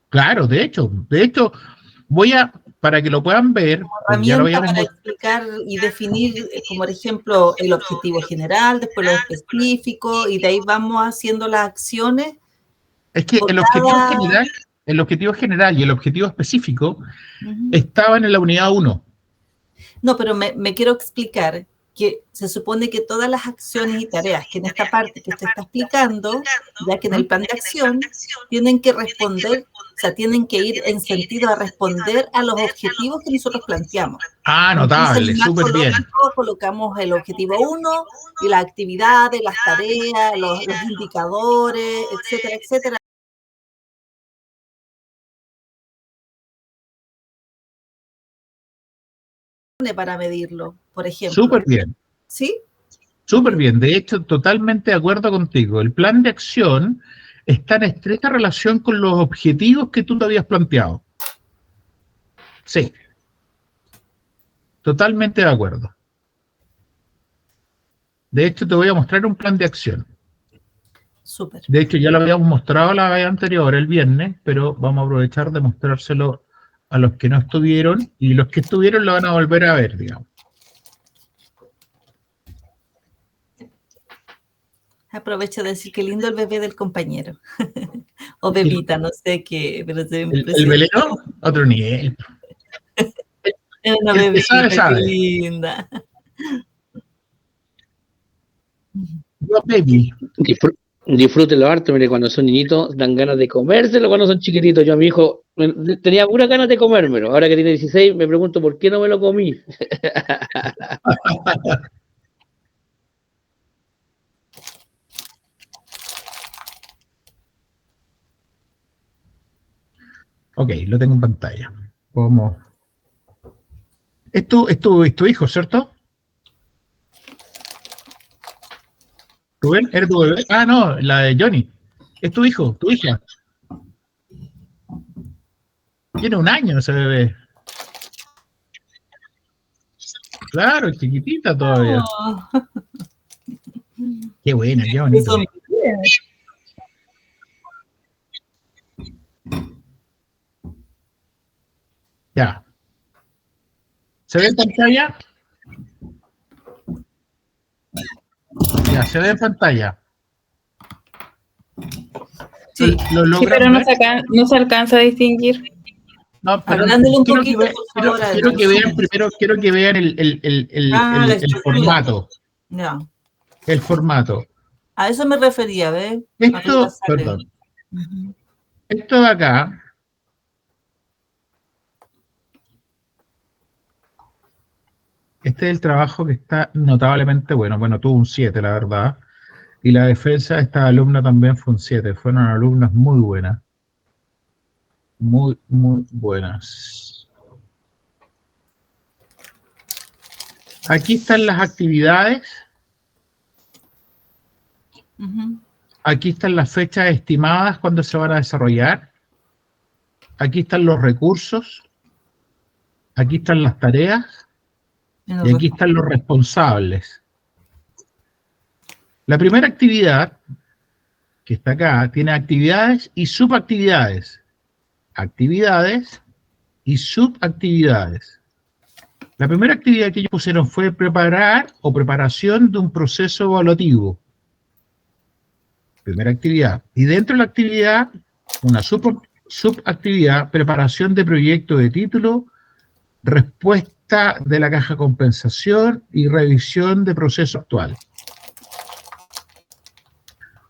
Claro, de hecho, para que lo puedan ver, ya lo para explicar y definir, como por ejemplo, el objetivo general, después lo específico, y de ahí vamos haciendo las acciones. Es que el objetivo general y el objetivo específico estaban en la unidad 1. No, pero me quiero explicar que se supone que todas las acciones y tareas que en esta parte que usted está explicando, ya que en el plan de acción, tienen que responder, o sea, tienen que ir en sentido a responder a los objetivos que nosotros planteamos. Ah, notable, súper bien. Colocamos el objetivo 1 y las actividades, las tareas, los indicadores, etcétera, etcétera. Para medirlo, por ejemplo. Súper bien. ¿Sí? Súper bien. De hecho, totalmente de acuerdo contigo. El plan de acción está en estrecha relación con los objetivos que tú te habías planteado. Sí. Totalmente de acuerdo. De hecho, te voy a mostrar un plan de acción. Súper. De hecho, ya lo habíamos mostrado la vez anterior, el viernes, pero vamos a aprovechar de mostrárselo a los que no estuvieron, y los que estuvieron lo van a volver a ver, digamos. Aprovecho de decir que lindo el bebé del compañero. O bebita, no sé qué, pero se ve ¿El velero? Otro nivel. Una bebita, qué linda. Baby. Disfrútenlo harto, mire, cuando son niñitos dan ganas de comérselo cuando son chiquititos. Yo a mi hijo tenía pura ganas de comérmelo. Ahora que tiene 16 me pregunto por qué no me lo comí. Ok, lo tengo en pantalla. ¿Cómo? Es tu hijo, ¿cierto? ¿Rubén? ¿Eres tu bebé? Ah, no, la de Johnny. Es tu hijo, tu hija. Tiene 1 año ese bebé. Claro, chiquitita todavía. Oh. Qué buena, qué bonito. Ya. ¿Se ve en pantalla? Ya, se ve en pantalla. Sí, sí, pero no se alcanza a distinguir. No, pero un poquito, quiero que vean primero, quiero que vean el formato. No. El formato. A eso me refería, ¿ves? Esto, perdón. Esto de acá. Este es el trabajo que está notablemente bueno. Bueno, tuvo un 7, la verdad. Y la defensa de esta alumna también fue un 7. Fueron alumnas muy buenas. Muy, muy buenas. Aquí están las actividades. Aquí están las fechas estimadas cuando se van a desarrollar. Aquí están los recursos. Aquí están las tareas. Y aquí están los responsables. La primera actividad, que está acá, tiene actividades y subactividades. Actividades y subactividades. La primera actividad que ellos pusieron fue preparar o preparación de un proceso evaluativo. Primera actividad. Y dentro de la actividad, una subactividad, preparación de proyecto de título, respuesta de la caja de compensación y revisión de proceso actual.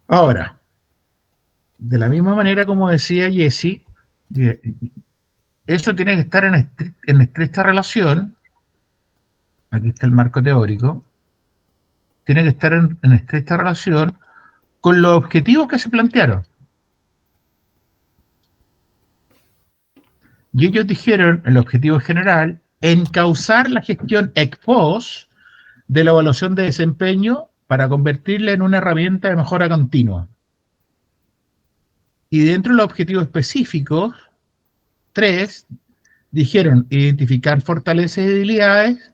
Ahora, de la misma manera como decía Jessy, eso tiene que estar en estrecha relación, aquí está el marco teórico, tiene que estar en estrecha relación con los objetivos que se plantearon. Y ellos dijeron, el objetivo general, encauzar la gestión ex post de la evaluación de desempeño para convertirla en una herramienta de mejora continua. Y dentro de los objetivos específicos, 3, dijeron identificar fortalezas y debilidades,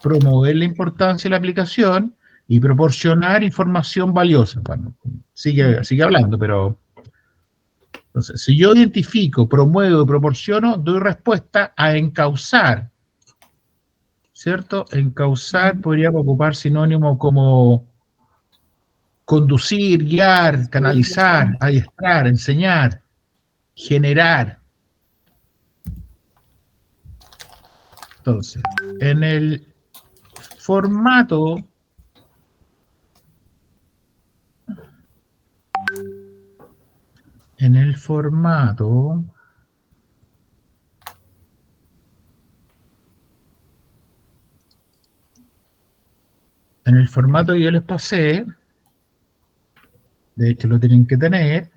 promover la importancia de la aplicación y proporcionar información valiosa. Bueno, sigue hablando, pero Entonces, si yo identifico, promuevo y proporciono, doy respuesta a encauzar, ¿cierto? Encauzar podríamos ocupar sinónimo como conducir, guiar, canalizar, adiestrar, enseñar, generar. Entonces, en el formato que yo les pasé, de hecho lo tienen que tener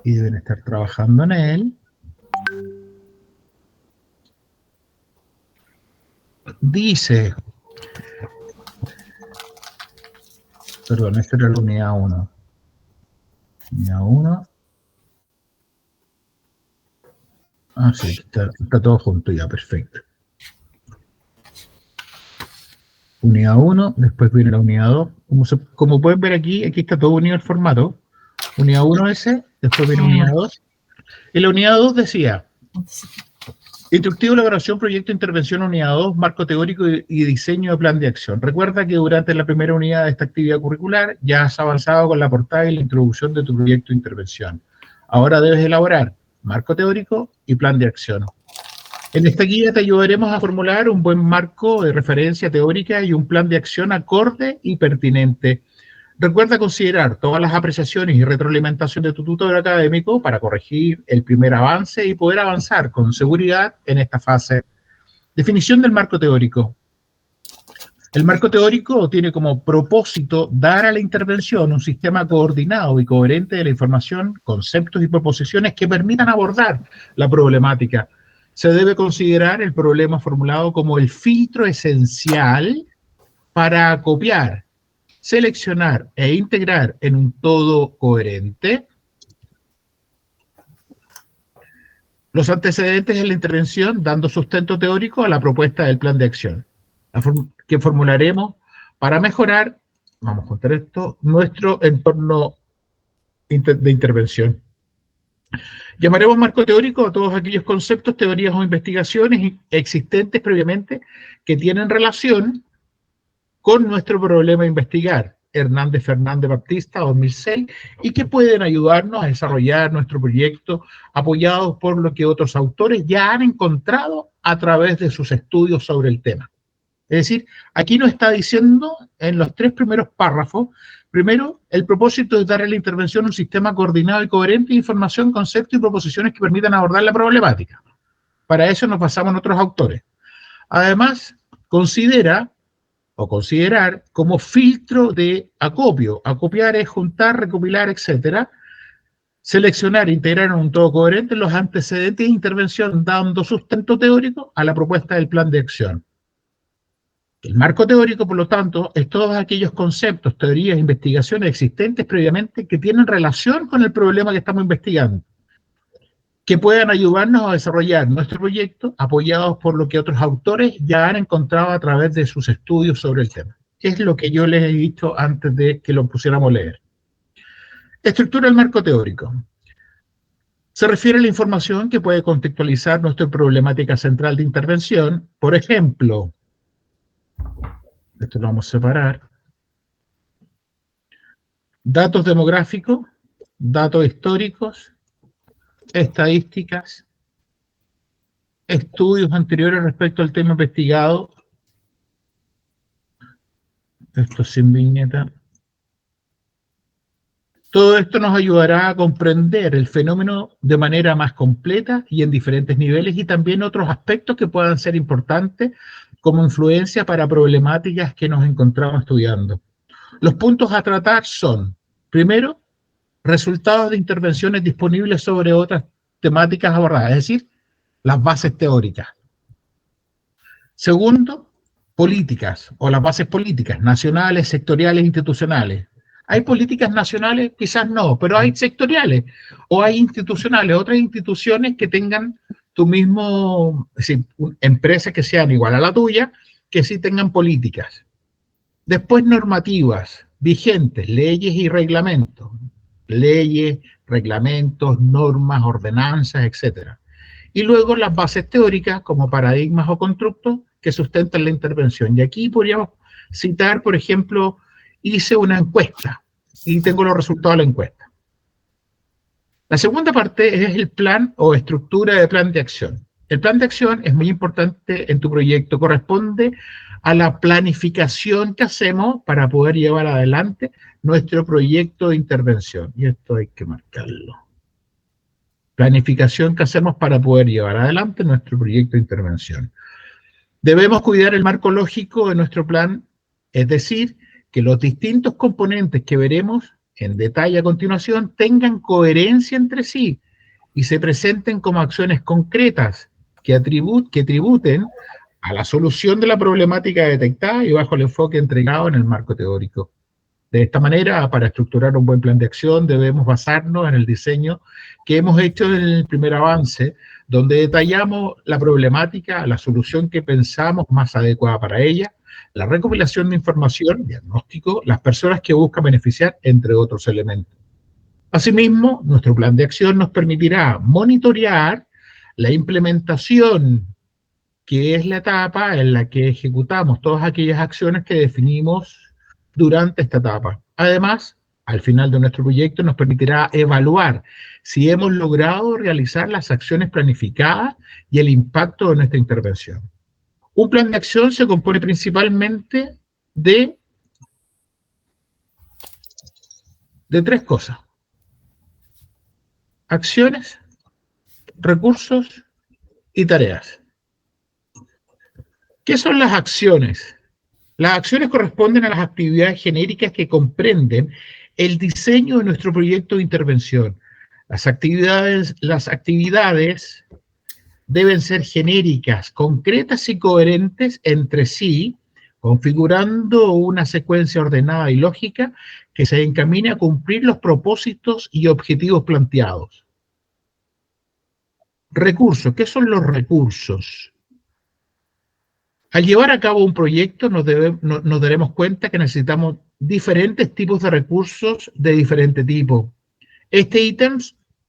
y deben estar trabajando en él. Dice, perdón, esta era la unidad 1. Unidad 1. Ah, sí, está todo junto ya, perfecto. Unidad 1, después viene la unidad 2. Como pueden ver aquí está todo unido el formato. Unidad 1 ese, después viene unidad 2. Y la unidad 2 decía, instructivo, elaboración, proyecto, intervención, unidad 2, marco teórico y diseño de plan de acción. Recuerda que durante la primera unidad de esta actividad curricular ya has avanzado con la portada y la introducción de tu proyecto de intervención. Ahora debes elaborar marco teórico y plan de acción. En esta guía te ayudaremos a formular un buen marco de referencia teórica y un plan de acción acorde y pertinente. Recuerda considerar todas las apreciaciones y retroalimentación de tu tutor académico para corregir el primer avance y poder avanzar con seguridad en esta fase. Definición del marco teórico. El marco teórico tiene como propósito dar a la intervención un sistema coordinado y coherente de la información, conceptos y proposiciones que permitan abordar la problemática. Se debe considerar el problema formulado como el filtro esencial para acopiar, seleccionar e integrar en un todo coherente los antecedentes de la intervención, dando sustento teórico a la propuesta del plan de acción, que formularemos para mejorar, vamos a contar esto, nuestro entorno de intervención. Llamaremos marco teórico a todos aquellos conceptos, teorías o investigaciones existentes previamente que tienen relación con nuestro problema a investigar, Hernández Fernández Baptista, 2006, y que pueden ayudarnos a desarrollar nuestro proyecto apoyados por lo que otros autores ya han encontrado a través de sus estudios sobre el tema. Es decir, aquí nos está diciendo en los 3 primeros párrafos, primero, el propósito es dar a la intervención un sistema coordinado y coherente de información, conceptos y proposiciones que permitan abordar la problemática. Para eso nos basamos en otros autores. Además, considerar como filtro de acopio. Acopiar es juntar, recopilar, etcétera. Seleccionar e integrar en un todo coherente los antecedentes de intervención, dando sustento teórico a la propuesta del plan de acción. El marco teórico, por lo tanto, es todos aquellos conceptos, teorías, investigaciones existentes previamente que tienen relación con el problema que estamos investigando, que puedan ayudarnos a desarrollar nuestro proyecto apoyados por lo que otros autores ya han encontrado a través de sus estudios sobre el tema. Es lo que yo les he dicho antes de que lo pusiéramos a leer. Estructura del marco teórico. Se refiere a la información que puede contextualizar nuestra problemática central de intervención. Por ejemplo, esto lo vamos a separar. Datos demográficos, datos históricos, estadísticas, estudios anteriores respecto al tema investigado. Esto sin viñeta. Todo esto nos ayudará a comprender el fenómeno de manera más completa y en diferentes niveles, y también otros aspectos que puedan ser importantes como influencia para problemáticas que nos encontramos estudiando. Los puntos a tratar son, primero, resultados de intervenciones disponibles sobre otras temáticas abordadas, es decir, las bases teóricas. Segundo, políticas o las bases políticas, nacionales, sectoriales, institucionales. Hay políticas nacionales, quizás no, pero hay sectoriales o hay institucionales, otras instituciones que tengan tu mismo, es decir, empresas que sean igual a la tuya, que sí tengan políticas. Después normativas vigentes, leyes y reglamentos, leyes, reglamentos, normas, ordenanzas, etc. Y luego las bases teóricas como paradigmas o constructos que sustentan la intervención. Y aquí podríamos citar, por ejemplo, hice una encuesta y tengo los resultados de la encuesta. La segunda parte es el plan o estructura de plan de acción. El plan de acción es muy importante en tu proyecto, corresponde a la planificación que hacemos para poder llevar adelante nuestro proyecto de intervención. Y esto hay que marcarlo. Planificación que hacemos para poder llevar adelante nuestro proyecto de intervención. Debemos cuidar el marco lógico de nuestro plan, es decir, que los distintos componentes que veremos en detalle a continuación tengan coherencia entre sí y se presenten como acciones concretas que tributen a la solución de la problemática detectada y bajo el enfoque entregado en el marco teórico. De esta manera, para estructurar un buen plan de acción, debemos basarnos en el diseño que hemos hecho en el primer avance, donde detallamos la problemática, la solución que pensamos más adecuada para ella, la recopilación de información, diagnóstico, las personas que buscan beneficiar, entre otros elementos. Asimismo, nuestro plan de acción nos permitirá monitorear la implementación, que es la etapa en la que ejecutamos todas aquellas acciones que definimos durante esta etapa. Además, al final de nuestro proyecto nos permitirá evaluar si hemos logrado realizar las acciones planificadas y el impacto de nuestra intervención. Un plan de acción se compone principalmente de tres cosas: acciones, recursos y tareas. ¿Qué son las acciones? Las acciones corresponden a las actividades genéricas que comprenden el diseño de nuestro proyecto de intervención. Las actividades deben ser genéricas, concretas y coherentes entre sí, configurando una secuencia ordenada y lógica que se encamine a cumplir los propósitos y objetivos planteados. Recursos. ¿Qué son los recursos? Al llevar a cabo un proyecto nos daremos cuenta que necesitamos diferentes tipos de recursos de diferente tipo. Este ítem,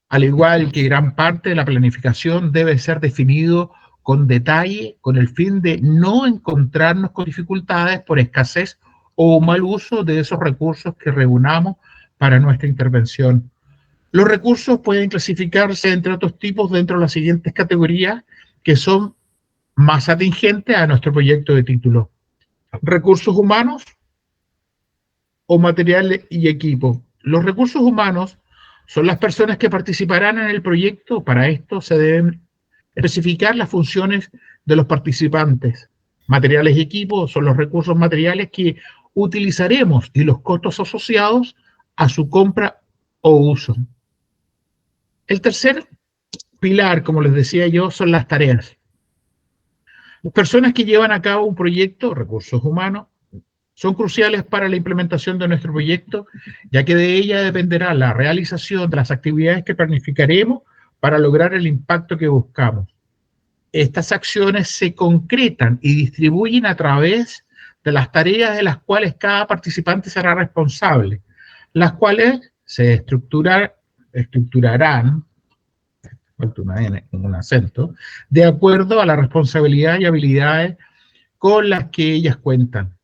al igual que gran parte de la planificación, debe ser definido con detalle con el fin de no encontrarnos con dificultades por escasez o mal uso de esos recursos que reunamos para nuestra intervención. Los recursos pueden clasificarse entre otros tipos dentro de las siguientes categorías que son más atingente a nuestro proyecto de título: recursos humanos o materiales y equipo. Los recursos humanos son las personas que participarán en el proyecto. Para esto se deben especificar las funciones de los participantes. Materiales y equipo son los recursos materiales que utilizaremos y los costos asociados a su compra o uso. El tercer pilar, como les decía yo, son las tareas. Las personas que llevan a cabo un proyecto, recursos humanos, son cruciales para la implementación de nuestro proyecto, ya que de ella dependerá la realización de las actividades que planificaremos para lograr el impacto que buscamos. Estas acciones se concretan y distribuyen a través de las tareas de las cuales cada participante será responsable, las cuales se estructurarán, falta una N, un acento, de acuerdo a la responsabilidad y habilidades con las que ellas cuentan.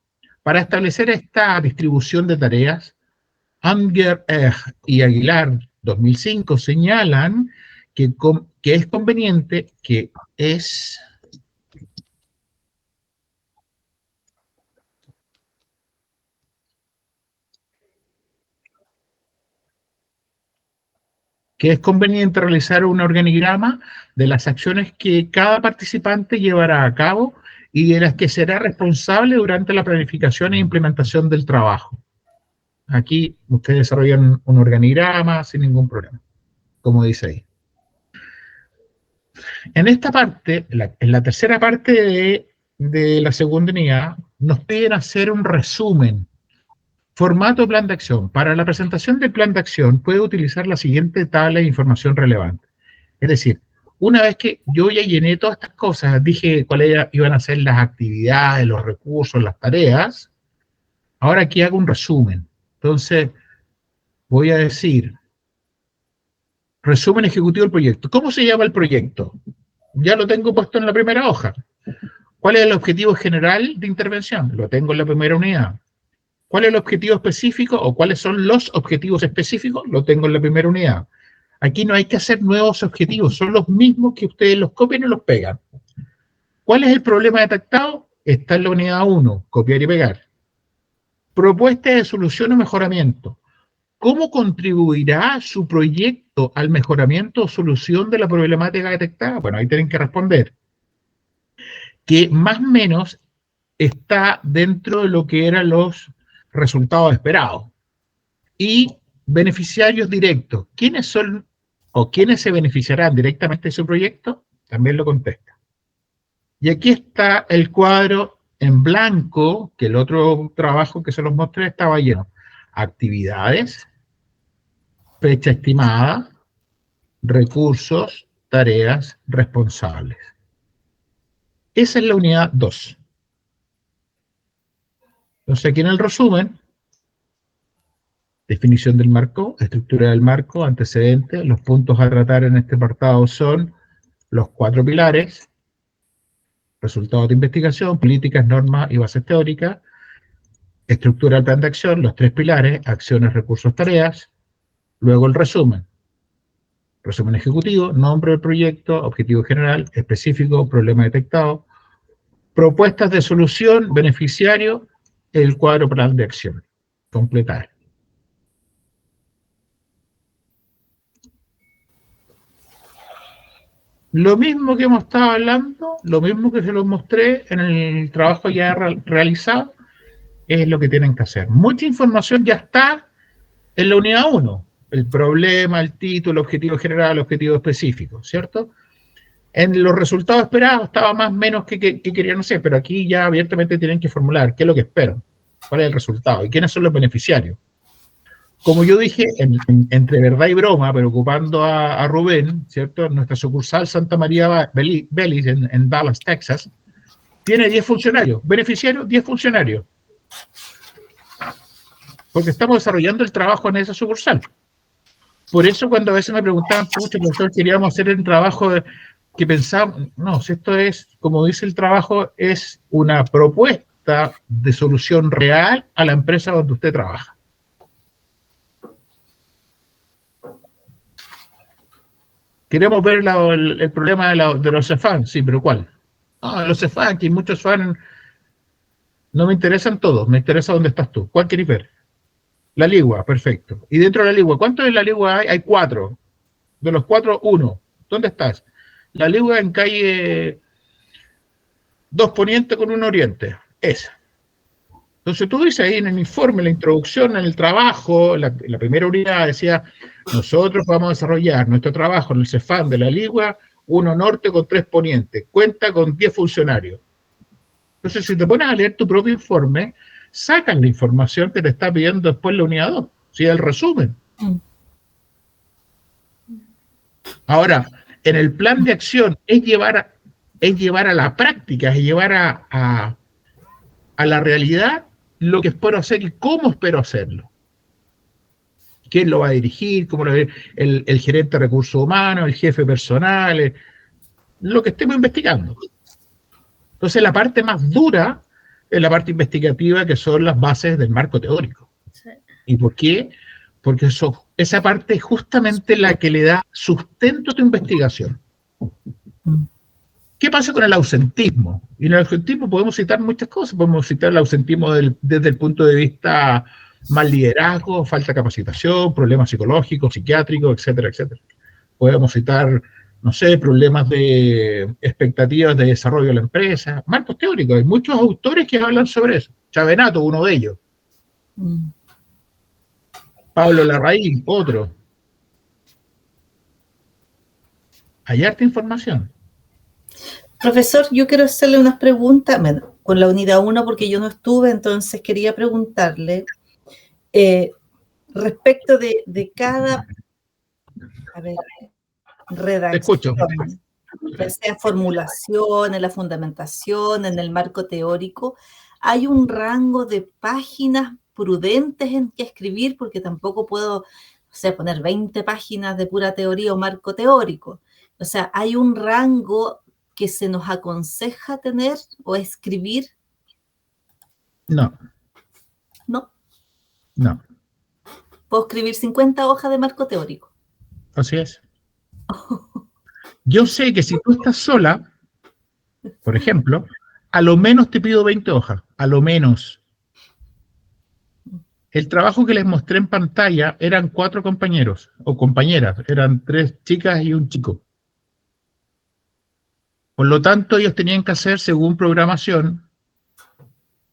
Para establecer esta distribución de tareas, Anger y Aguilar 2005 señalan que es conveniente que es realizar un organigrama de las acciones que cada participante llevará a cabo y de las que será responsable durante la planificación e implementación del trabajo. Aquí ustedes desarrollan un organigrama sin ningún problema, como dice ahí. En esta parte, en la tercera parte de la segunda unidad, nos piden hacer un resumen. Formato plan de acción. Para la presentación del plan de acción puede utilizar la siguiente tabla de información relevante. Es decir, una vez que yo ya llené todas estas cosas, dije cuáles iban a ser las actividades, los recursos, las tareas, ahora aquí hago un resumen. Entonces, voy a decir resumen ejecutivo del proyecto. ¿Cómo se llama el proyecto? Ya lo tengo puesto en la primera hoja. ¿Cuál es el objetivo general de intervención? Lo tengo en la primera unidad. ¿Cuál es el objetivo específico o cuáles son los objetivos específicos? Lo tengo en la primera unidad. Aquí no hay que hacer nuevos objetivos, son los mismos que ustedes los copian y los pegan. ¿Cuál es el problema detectado? Está en la unidad 1, copiar y pegar. Propuesta de solución o mejoramiento. ¿Cómo contribuirá su proyecto al mejoramiento o solución de la problemática detectada? Bueno, ahí tienen que responder. Que más o menos está dentro de lo que eran los resultados esperados. Y beneficiarios directos. ¿Quiénes son o quiénes se beneficiarán directamente de su proyecto? También lo contesta. Y aquí está el cuadro en blanco, que el otro trabajo que se los mostré estaba lleno. Actividades, fecha estimada, recursos, tareas, responsables. Esa es la unidad 2. Entonces aquí en el resumen, definición del marco, estructura del marco, antecedentes, los puntos a tratar en este apartado son los 4 pilares, resultados de investigación, políticas, normas y bases teóricas, estructura del plan de acción, los 3 pilares, acciones, recursos, tareas, luego el resumen. Resumen ejecutivo, nombre del proyecto, objetivo general, específico, problema detectado, propuestas de solución, beneficiario, el cuadro plan de acción. Completar. Lo mismo que hemos estado hablando, lo mismo que se los mostré en el trabajo ya realizado, es lo que tienen que hacer. Mucha información ya está en la unidad 1. El problema, el título, el objetivo general, el objetivo específico, ¿cierto? En los resultados esperados estaba más o menos que querían, no sé, pero aquí ya abiertamente tienen que formular qué es lo que esperan, cuál es el resultado y quiénes son los beneficiarios. Como yo dije, entre verdad y broma, pero ocupando a Rubén, ¿cierto? Nuestra sucursal Santa María Belis en Dallas, Texas, tiene 10 funcionarios. Beneficiarios, 10 funcionarios. Porque estamos desarrollando el trabajo en esa sucursal. Por eso cuando a veces me preguntaban, pucha, nosotros queríamos hacer el trabajo que pensábamos, no, si esto es, como dice el trabajo, es una propuesta de solución real a la empresa donde usted trabaja. Queremos ver el problema de los CEFAN, sí, pero ¿cuál? No, los CEFAN, que muchos CEFAN no me interesan todos, me interesa dónde estás tú. ¿Cuál querés ver? La Ligua, perfecto. Y dentro de la Ligua, ¿cuántos de la Ligua hay? Hay 4. De los 4, 1. ¿Dónde estás? La Ligua en calle 2 Poniente con 1 Oriente. Esa. Entonces tú dices ahí en el informe, la introducción, en el trabajo, la primera unidad decía, nosotros vamos a desarrollar nuestro trabajo en el CEFAN de la Ligua, 1 Norte con 3 Poniente. Cuenta con 10 funcionarios. Entonces si te pones a leer tu propio informe, sacan la información que te está pidiendo después la unidad 2, ¿sí? El resumen. Ahora, en el plan de acción es llevar a la práctica, es llevar a la realidad lo que espero hacer y cómo espero hacerlo. ¿Quién lo va a dirigir? ¿Cómo lo va a dirigir? El gerente de recursos humanos, el jefe personal, lo que estemos investigando. Entonces, la parte más dura es la parte investigativa, que son las bases del marco teórico. Sí. ¿Y por qué? Porque esa parte es justamente la que le da sustento a tu investigación. ¿Qué pasa con el ausentismo? Y en el ausentismo podemos citar muchas cosas. Podemos citar el ausentismo desde el punto de vista mal liderazgo, falta de capacitación, problemas psicológicos, psiquiátricos, etcétera, etcétera. Podemos citar, no sé, problemas de expectativas de desarrollo de la empresa, marcos teóricos. Hay muchos autores que hablan sobre eso. Chavenato, uno de ellos. Pablo Larraín, otro. Hay harta información. Profesor, yo quiero hacerle unas preguntas, bueno, con la unidad 1 porque yo no estuve, entonces quería preguntarle respecto de cada, redacción, ya sea formulación, en la fundamentación, en el marco teórico, ¿hay un rango de páginas prudentes en que escribir? Porque tampoco puedo sea, poner 20 páginas de pura teoría o marco teórico. O sea, hay un rango que se nos aconseja tener o escribir. No, No, no, puedo escribir 50 hojas de marco teórico. así es. Yo sé que si tú estás sola, por ejemplo, a lo menos te pido 20 hojas, a lo menos. El trabajo que les mostré en pantalla eran 4 compañeros o compañeras, eran 3 chicas y un chico. Por lo tanto, ellos tenían que hacer, según programación,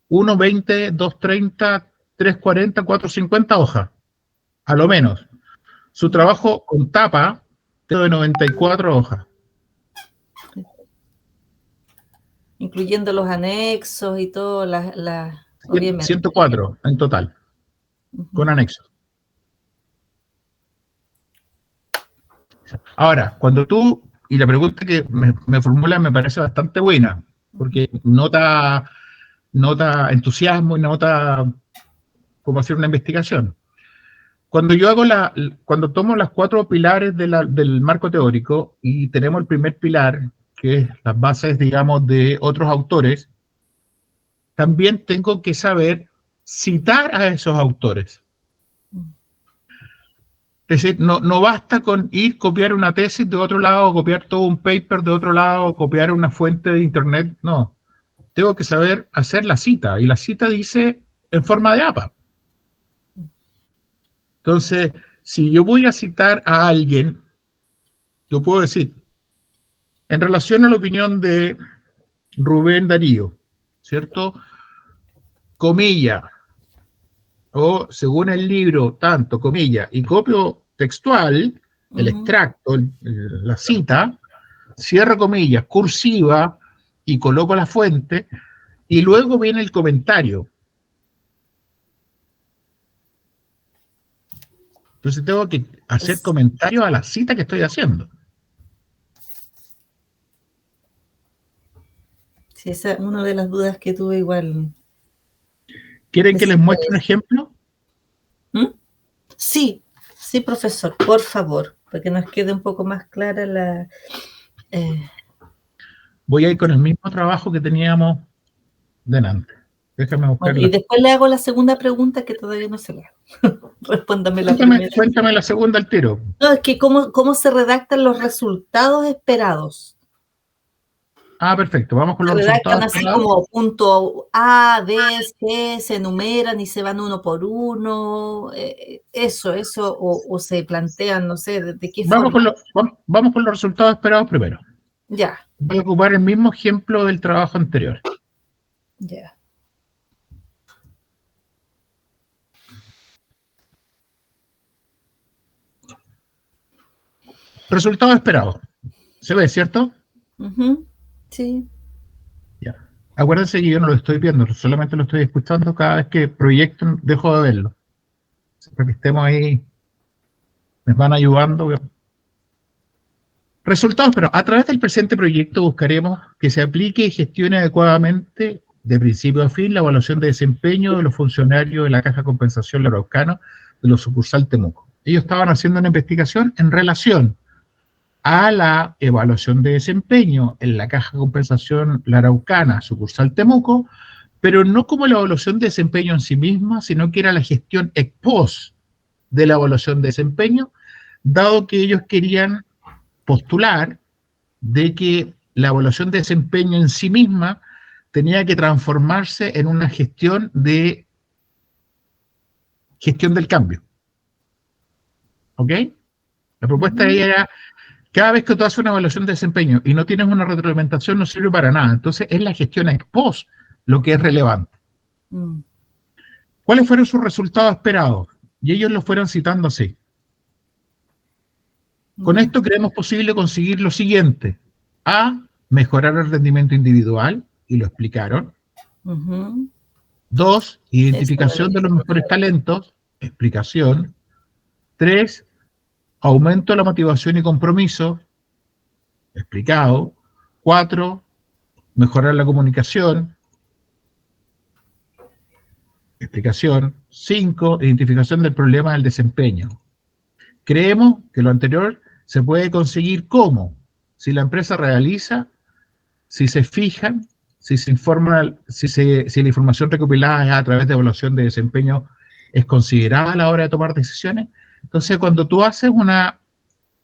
1:20, 2:30, 3:40, 4:50 hojas, a lo menos. Su trabajo con tapa quedó de 94 hojas. Incluyendo los anexos y todo, obviamente. 104 en total, con anexos. Ahora, cuando tú, y la pregunta que me formula me parece bastante buena, porque nota entusiasmo y nota cómo hacer una investigación. Cuando yo hago cuando tomo las 4 pilares del marco teórico y tenemos el primer pilar, que es las bases, digamos, de otros autores, también tengo que saber citar a esos autores. Es decir, no basta con copiar una tesis de otro lado, copiar todo un paper de otro lado, copiar una fuente de internet, no. Tengo que saber hacer la cita, y la cita dice en forma de APA. Entonces, si yo voy a citar a alguien, yo puedo decir, en relación a la opinión de Rubén Darío, ¿cierto? Comilla, o según el libro, tanto, comilla, y copio textual, el extracto, la cita, cierro comillas, cursiva, y coloco la fuente, y luego viene el comentario. Entonces tengo que hacer comentario a la cita que estoy haciendo. Sí, esa es una de las dudas que tuve igual. ¿Quieren que les muestre un ejemplo? Sí, sí, profesor, por favor, para que nos quede un poco más clara la... Voy a ir con el mismo trabajo que teníamos delante. Déjame buscarla. Bueno, y después le hago la segunda pregunta que todavía no se la hago. Respóndame la primera. Cuéntame la segunda al tiro. No, es que cómo se redactan los resultados esperados. Ah, perfecto. Vamos con los resultados. resultados Así como punto A, B, C, se enumeran y se van uno por uno. Eso, o se plantean, no sé, de qué forma. Vamos con los resultados esperados primero. Ya. Voy a ocupar el mismo ejemplo del trabajo anterior. Ya. Resultados esperados. ¿Se ve, cierto? Sí. Ya. Acuérdense que yo no lo estoy viendo, solamente lo estoy escuchando. Cada vez que proyecto, dejo de verlo. Para que estemos ahí, me van ayudando. Resultados, pero a través del presente proyecto buscaremos que se aplique y gestione adecuadamente, de principio a fin, la evaluación de desempeño de los funcionarios de la Caja de Compensación La Araucana de los sucursal Temuco. Ellos estaban haciendo una investigación en relación a la evaluación de desempeño en la Caja de Compensación La Araucana, sucursal Temuco, pero no como la evaluación de desempeño en sí misma, sino que era la gestión ex post de la evaluación de desempeño, dado que ellos querían postular de que la evaluación de desempeño en sí misma tenía que transformarse en una gestión del cambio. ¿Ok? La propuesta de ella era, cada vez que tú haces una evaluación de desempeño y no tienes una retroalimentación, no sirve para nada. Entonces es la gestión ex post lo que es relevante. ¿Cuáles fueron sus resultados esperados? Y ellos lo fueron citando así. Con esto creemos posible conseguir lo siguiente. A, mejorar el rendimiento individual, y lo explicaron. 2, identificación de los mejores talentos, explicación. 3, aumento de la motivación y compromiso, explicado. 4, mejorar la comunicación, explicación. 5, identificación del problema del desempeño. Creemos que lo anterior se puede conseguir ¿cómo? Si la empresa realiza, si se fijan, si se informa, si la información recopilada a través de evaluación de desempeño es considerada a la hora de tomar decisiones. Entonces, cuando tú haces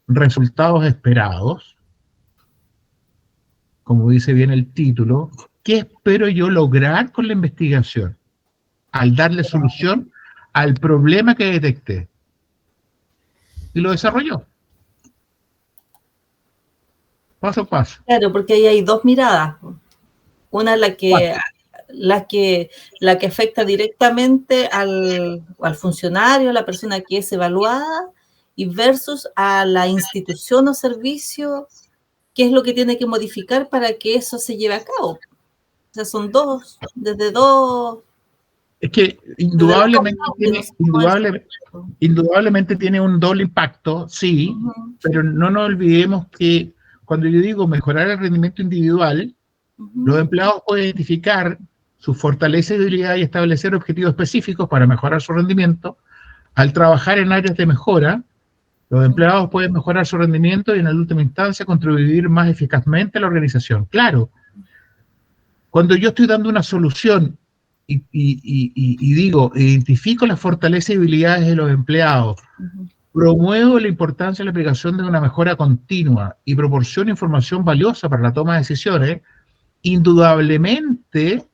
resultados esperados, como dice bien el título, ¿qué espero yo lograr con la investigación? Al darle solución al problema que detecté. Y lo desarrolló. Paso a paso. Claro, porque ahí hay dos miradas. Una la que afecta directamente al funcionario, a la persona que es evaluada, y versus a la institución o servicio, qué es lo que tiene que modificar para que eso se lleve a cabo. O sea, son desde dos. Es que indudablemente tiene un doble impacto, sí, pero no nos olvidemos que cuando yo digo mejorar el rendimiento individual, los empleados pueden identificar sus fortalezas y debilidades y establecer objetivos específicos para mejorar su rendimiento. Al trabajar en áreas de mejora, los empleados pueden mejorar su rendimiento y en la última instancia contribuir más eficazmente a la organización. Claro, cuando yo estoy dando una solución y digo, identifico las fortalezas y debilidades de los empleados, promuevo la importancia de la aplicación de una mejora continua y proporciono información valiosa para la toma de decisiones, indudablemente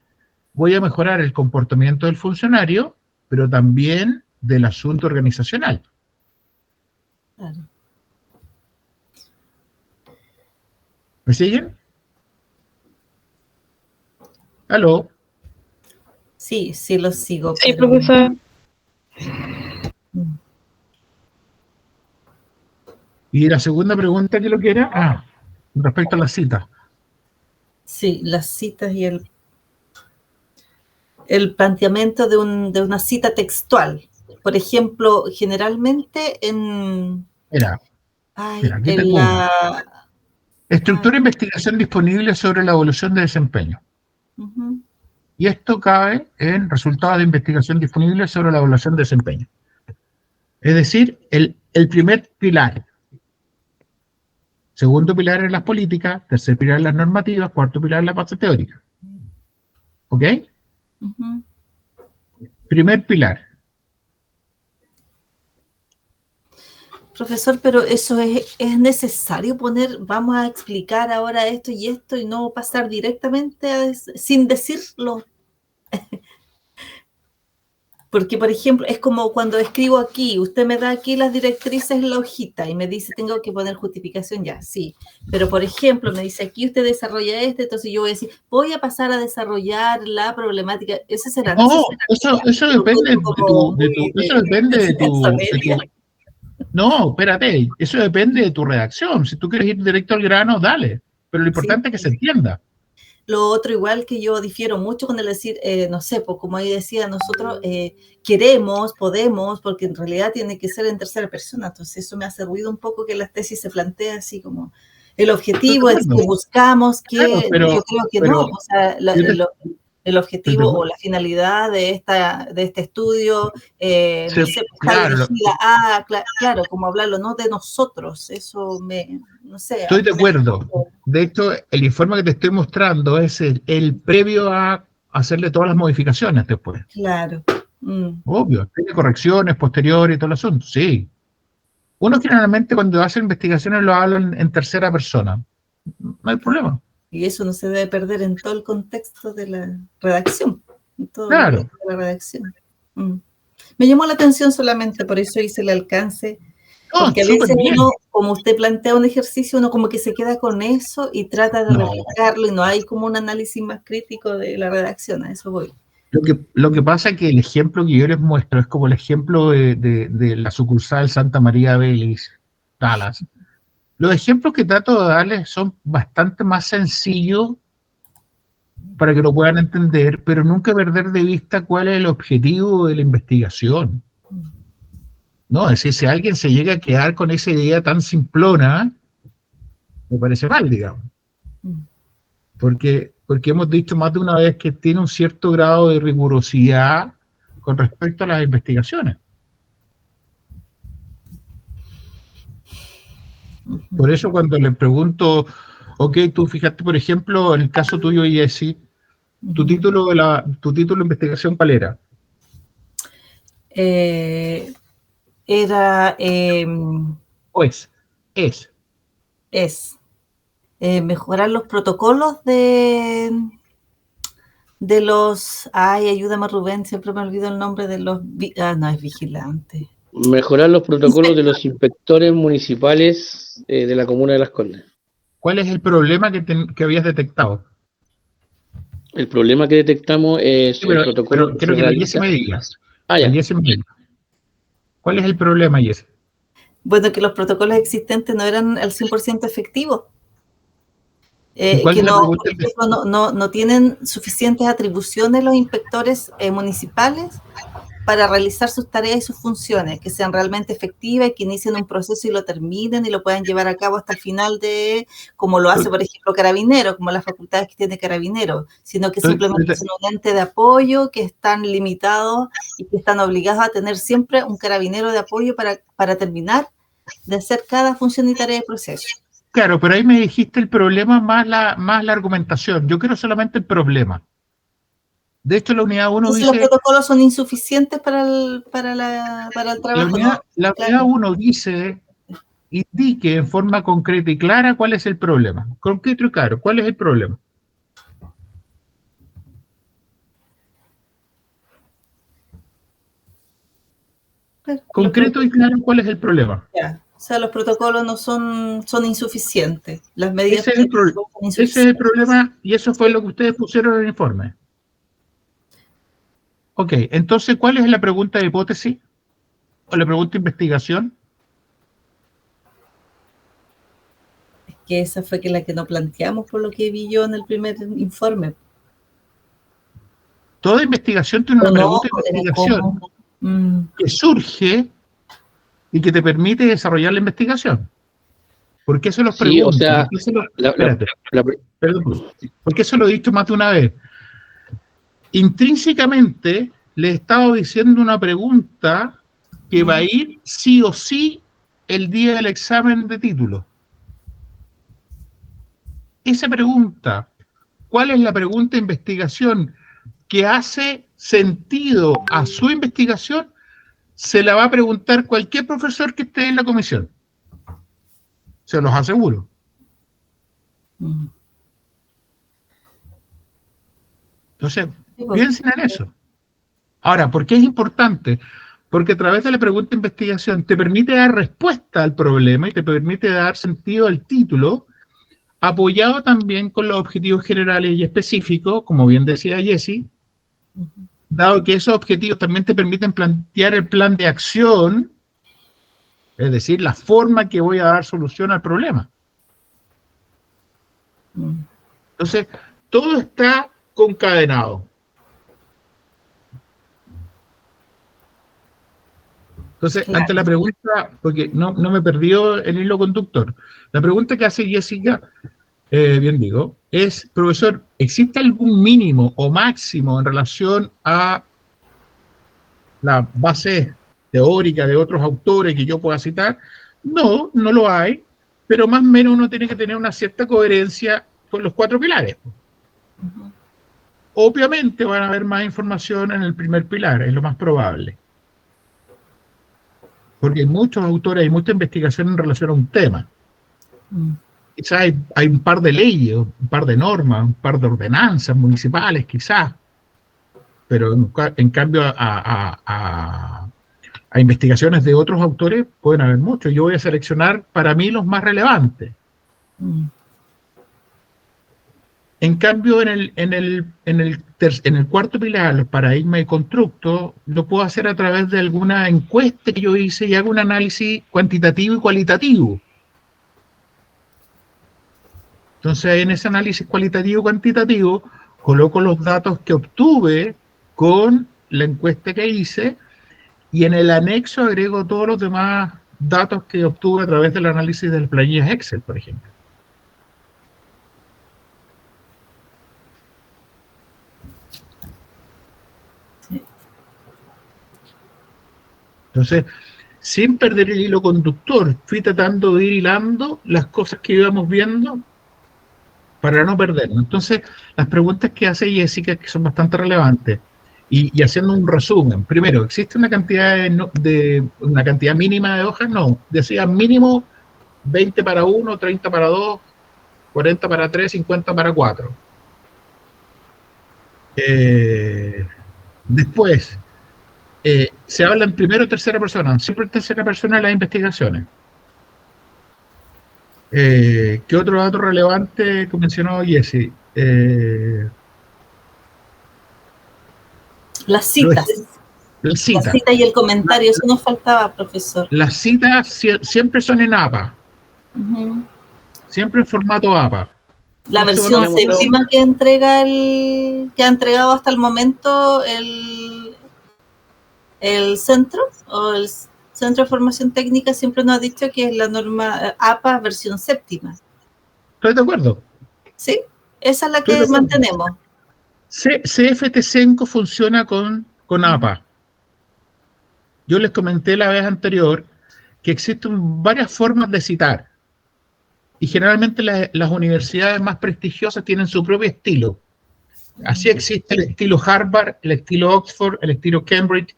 voy a mejorar el comportamiento del funcionario, pero también del asunto organizacional. Claro. ¿Me siguen? ¿Aló? Sí, sí los sigo. Sí, pero... profesor. Y la segunda pregunta, ¿qué lo que era? Respecto a las citas. Sí, las citas y el planteamiento de una cita textual. Por ejemplo, generalmente Mira, aquí tengo una. Estructura de investigación disponible sobre la evaluación de desempeño. Y esto cabe en resultados de investigación disponibles sobre la evaluación de desempeño. Es decir, el primer pilar. Segundo pilar en las políticas, tercer pilar en las normativas, cuarto pilar en la base teórica. ¿Ok? Primer pilar. Profesor, pero eso es necesario poner, vamos a explicar ahora esto y no pasar directamente sin decirlo. Porque, por ejemplo, es como cuando escribo aquí, usted me da aquí las directrices en la hojita y me dice, tengo que poner justificación ya, sí. Pero, por ejemplo, me dice, aquí usted desarrolla entonces yo voy a decir, voy a pasar a desarrollar la problemática. Ese será. No, eso depende de tu... No, espérate, eso depende de tu redacción. Si tú quieres ir directo al grano, dale. Pero lo importante es que se entienda. Lo otro, igual que yo difiero mucho con el decir, no sé, pues como ahí decía, nosotros queremos, podemos, porque en realidad tiene que ser en tercera persona. Entonces eso me hace ruido un poco que la tesis se plantea así como el objetivo es que buscamos que, claro, pero, yo creo que no, o sea, el objetivo o la finalidad de este estudio, no sé, está dirigida a, claro, como hablarlo, no de nosotros, eso no sé. Estoy de acuerdo. De hecho, el informe que te estoy mostrando es el previo a hacerle todas las modificaciones después. Claro. Obvio, tiene correcciones posteriores y todo el asunto, sí. Uno generalmente cuando hace investigaciones lo hablan en tercera persona. No hay problema. Y eso no se debe perder en todo el contexto de la redacción. En todo claro. De la redacción. Me llamó la atención solamente, por eso hice el alcance. Porque a veces uno, como usted plantea un ejercicio, uno como que se queda con eso y trata de replicarlo y no hay como un análisis más crítico de la redacción. A eso voy. Lo que pasa es que el ejemplo que yo les muestro es como el ejemplo de la sucursal Santa María Vélez, Dallas. Los ejemplos que trato de darles son bastante más sencillos para que lo puedan entender, pero nunca perder de vista cuál es el objetivo de la investigación. No, es decir, si alguien se llega a quedar con esa idea tan simplona, me parece mal, digamos. Porque hemos dicho más de una vez que tiene un cierto grado de rigurosidad con respecto a las investigaciones. Por eso cuando le pregunto, ok, tú fíjate, por ejemplo, en el caso tuyo, Jessy, tu título de investigación, ¿cuál era? Era, ¿O es? mejorar los protocolos de los, ay, ayúdame Rubén, siempre me olvido el nombre de los, no es vigilante. Mejorar los protocolos de los inspectores municipales de la comuna de Las Condes. ¿Cuál es el problema que habías detectado? El problema que detectamos es Sí, el protocolo pero que quiero se que la Jessy realiza. me diga. Ah, La ya. Jessy me diga. ¿Cuál es el problema, Jessy? Bueno, que los protocolos existentes no eran al 100% efectivos. ¿Y cuál Que es la no, pregunta? por ejemplo, no tienen suficientes atribuciones los inspectores municipales para realizar sus tareas y sus funciones, que sean realmente efectivas y que inicien un proceso y lo terminen y lo puedan llevar a cabo hasta el final como lo hace, por ejemplo, Carabineros, como las facultades que tiene Carabineros, sino que simplemente son un ente de apoyo que están limitados y que están obligados a tener siempre un carabinero de apoyo para terminar de hacer cada función y tarea de proceso. Claro, pero ahí me dijiste el problema más la argumentación. Yo quiero solamente el problema. De hecho, la unidad 1 Entonces, dice... los protocolos son insuficientes para el trabajo, ¿no? La unidad 1 dice, indique en forma concreta y clara cuál es el problema. Concreto y claro, ¿cuál es el problema? Concreto y claro, ¿cuál es el problema? Ya. O sea, los protocolos no son insuficientes. Las medidas Ese es el problema y eso fue lo que ustedes pusieron en el informe. Ok, entonces, ¿cuál es la pregunta de hipótesis? ¿O la pregunta de investigación? Es que esa fue la que no planteamos por lo que vi yo en el primer informe. Toda investigación tiene una pregunta de investigación que surge y que te permite desarrollar la investigación. ¿Por qué se los pregunto? O sea, perdón, porque eso lo he dicho más de una vez. Intrínsecamente le he estado diciendo una pregunta que va a ir sí o sí el día del examen de título. Esa pregunta, ¿cuál es la pregunta de investigación que hace sentido a su investigación? Se la va a preguntar cualquier profesor que esté en la comisión. Se los aseguro. Entonces, piensen en eso. Ahora, ¿por qué es importante? Porque a través de la pregunta de investigación te permite dar respuesta al problema y te permite dar sentido al título, apoyado también con los objetivos generales y específicos, como bien decía Jessy, dado que esos objetivos también te permiten plantear el plan de acción, es decir, la forma que voy a dar solución al problema. Entonces, todo está concadenado. Entonces, claro, ante la pregunta, porque no me perdió el hilo conductor, la pregunta que hace Jessica, bien digo, es, profesor, ¿existe algún mínimo o máximo en relación a la base teórica de otros autores que yo pueda citar? No, no lo hay, pero más o menos uno tiene que tener una cierta coherencia con los 4 pilares. Obviamente van a haber más información en el primer pilar, es lo más probable. Porque hay muchos autores, hay mucha investigación en relación a un tema. Quizás hay un par de leyes, un par de normas, un par de ordenanzas municipales, quizás. Pero en cambio a investigaciones de otros autores pueden haber muchos. Yo voy a seleccionar para mí los más relevantes. En cambio, en el cuarto pilar, los paradigmas y constructos, lo puedo hacer a través de alguna encuesta que yo hice y hago un análisis cuantitativo y cualitativo. Entonces, en ese análisis cualitativo y cuantitativo, coloco los datos que obtuve con la encuesta que hice y en el anexo agrego todos los demás datos que obtuve a través del análisis de las planillas Excel, por ejemplo. Entonces, sin perder el hilo conductor. Fui tratando de ir hilando las cosas que íbamos viendo para no perdernos. Entonces, las preguntas que hace Jessica, que son bastante relevantes, y haciendo un resumen. Primero, ¿existe una cantidad una cantidad mínima de hojas? No. Decía mínimo 20 para 1, 30 para 2, 40 para 3, 50 para 4. Después, se habla en primera o tercera persona, siempre en tercera persona en las investigaciones. ¿Qué otro dato relevante que mencionó Jessy? Las citas. Las citas. La cita y el comentario, eso nos faltaba, profesor. Las citas siempre son en APA. Siempre en formato APA. La versión séptima que entrega que ha entregado hasta el momento el centro, o el Centro de Formación Técnica, siempre nos ha dicho que es la norma APA versión séptima. ¿Estoy de acuerdo? Sí, esa es la que mantenemos. CFT5 funciona con APA. Yo les comenté la vez anterior que existen varias formas de citar. Y generalmente las universidades más prestigiosas tienen su propio estilo. Así existe el estilo Harvard, el estilo Oxford, el estilo Cambridge,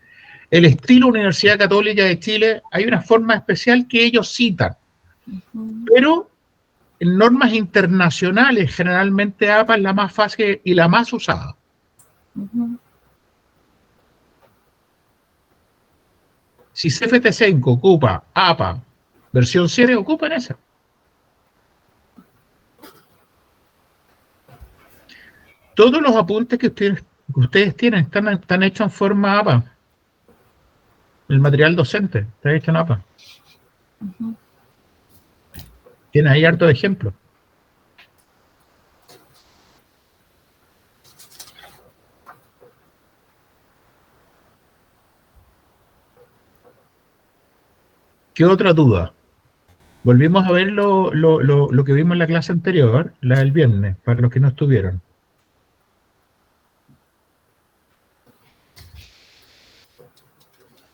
el estilo Universidad Católica de Chile. Hay una forma especial que ellos citan. Pero en normas internacionales, generalmente APA es la más fácil y la más usada. Si CFT5 ocupa APA versión 7, ocupan esa. Todos los apuntes que ustedes tienen están hechos en forma APA. El material docente está hecho en APA. Tiene ahí harto de ejemplos. ¿Qué otra duda? Volvimos a ver lo que vimos en la clase anterior, la del viernes, para los que no estuvieron.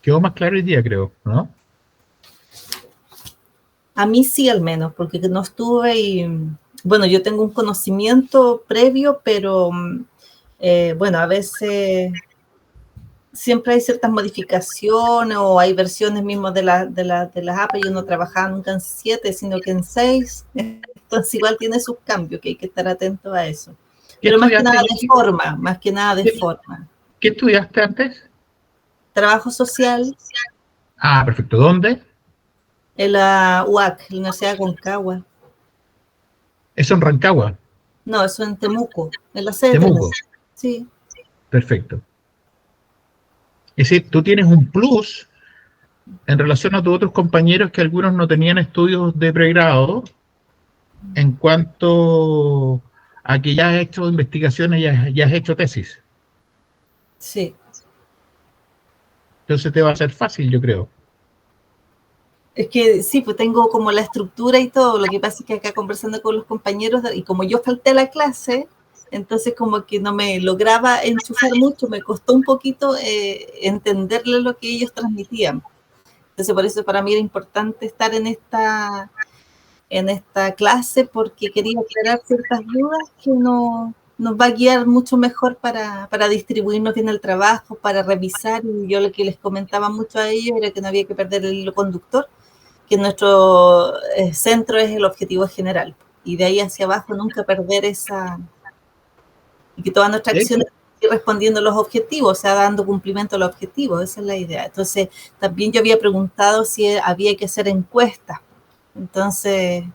Quedó más claro hoy día, creo, ¿no? A mí sí, al menos, porque no estuve y... Bueno, yo tengo un conocimiento previo, pero bueno, a veces siempre hay ciertas modificaciones o hay versiones mismas de las APA. Yo no trabajaba nunca en 7, sino que en 6. Entonces igual tiene sus cambios, que hay que estar atento a eso. Pero más que nada de forma, ¿Qué estudiaste antes? Trabajo social. Ah, perfecto. ¿Dónde? En la UAC, la Universidad de Aconcagua. ¿Eso en Rancagua? No, eso en Temuco, en la sede. Temuco. Sí. Perfecto. Es decir, tú tienes un plus en relación a tus otros compañeros que algunos no tenían estudios de pregrado en cuanto a que ya has hecho investigaciones, ya has hecho tesis. Sí. Entonces te va a ser fácil, yo creo. Es que sí, pues tengo como la estructura y todo. Lo que pasa es que acá conversando con los compañeros, y como yo falté a la clase, entonces como que no me lograba enchufar mucho, me costó un poquito entenderle lo que ellos transmitían. Entonces por eso para mí era importante estar en esta clase, porque quería aclarar ciertas dudas que nos va a guiar mucho mejor para distribuirnos bien el trabajo, para revisar. Y yo lo que les comentaba mucho a ellos era que no había que perder el hilo conductor, que nuestro centro es el objetivo general, y de ahí hacia abajo nunca perder esa, y que todas nuestras acciones ir respondiendo a los objetivos, o sea, dando cumplimiento a los objetivos. Esa es la idea. Entonces, también yo había preguntado si había que hacer encuestas. Entonces...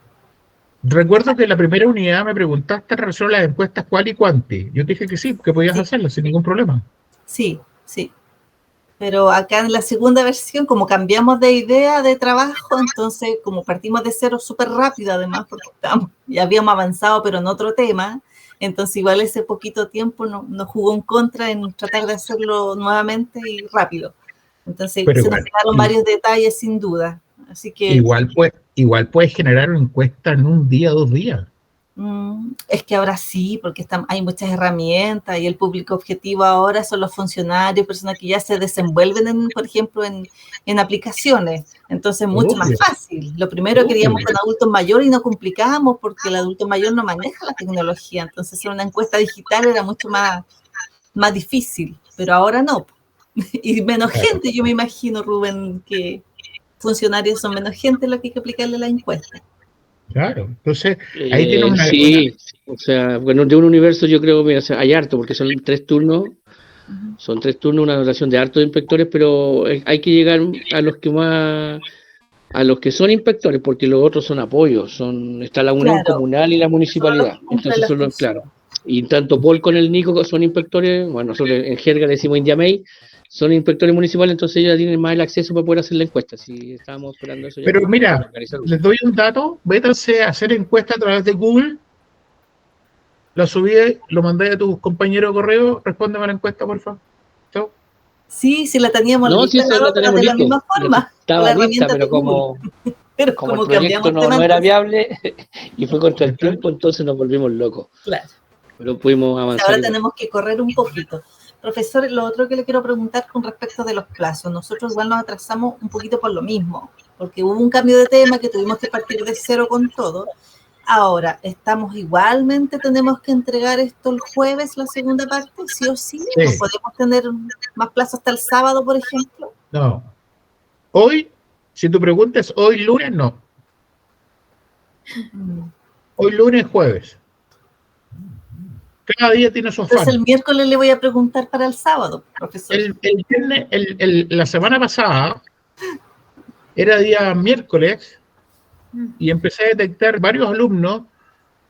Recuerdo que en la primera unidad me preguntaste en relación a las encuestas cuál y cuánti. Yo te dije que sí, que podías hacerlas sin ningún problema. Sí. Pero acá en la segunda versión, como cambiamos de idea de trabajo, entonces como partimos de cero súper rápido, además, porque ya habíamos avanzado, pero en otro tema, entonces igual ese poquito tiempo nos jugó en contra en tratar de hacerlo nuevamente y rápido. Entonces se nos quedaron varios detalles sin duda. Así que... Igual puedes generar una encuesta en un día, 2 días. Es que ahora sí, porque hay muchas herramientas y el público objetivo ahora son los funcionarios, personas que ya se desenvuelven, por ejemplo, en aplicaciones. Entonces, mucho más fácil. Lo primero queríamos con adultos mayores y no complicábamos porque el adulto mayor no maneja la tecnología. Entonces, hacer una encuesta digital era mucho más difícil, pero ahora no. Y menos gente, yo me imagino, Rubén, que funcionarios son menos gente lo que hay que aplicarle la encuesta. Claro, entonces ahí tiene una... Sí, o sea, bueno, de un universo yo creo que hay harto, porque son 3 turnos, una dotación de hartos inspectores, pero hay que llegar a los que son inspectores, porque los otros son apoyos, está la Unión Comunal y la Municipalidad, entonces son los, claro, y tanto Paul con el Nico son inspectores, bueno, nosotros en jerga le decimos Indiamey, son inspectores municipales, entonces ellos tienen más el acceso para poder hacer la encuesta. Si estábamos esperando eso. Pero mira, les doy un dato, métanse a hacer encuesta a través de Google, la subí, lo mandé a tus compañeros de correo, respóndeme a la encuesta, por favor. Chao. Sí, la teníamos lista, la tenemos de la misma forma. Estaba lista, pero como el proyecto no era viable y fue contra el tiempo, entonces nos volvimos locos. Claro. Pero pudimos avanzar. Ahora tenemos que correr un poquito. Profesor, lo otro que le quiero preguntar con respecto de los plazos, nosotros igual nos atrasamos un poquito por lo mismo, porque hubo un cambio de tema que tuvimos que partir de cero con todo. Ahora, tenemos que entregar esto el jueves, la segunda parte, sí o sí. ¿No podemos tener más plazos hasta el sábado, por ejemplo? No. Hoy, si tu pregunta es hoy lunes, no. Hoy lunes, jueves. Cada día tiene su afán. Entonces el miércoles le voy a preguntar para el sábado, profesor. La semana pasada era día miércoles y empecé a detectar varios alumnos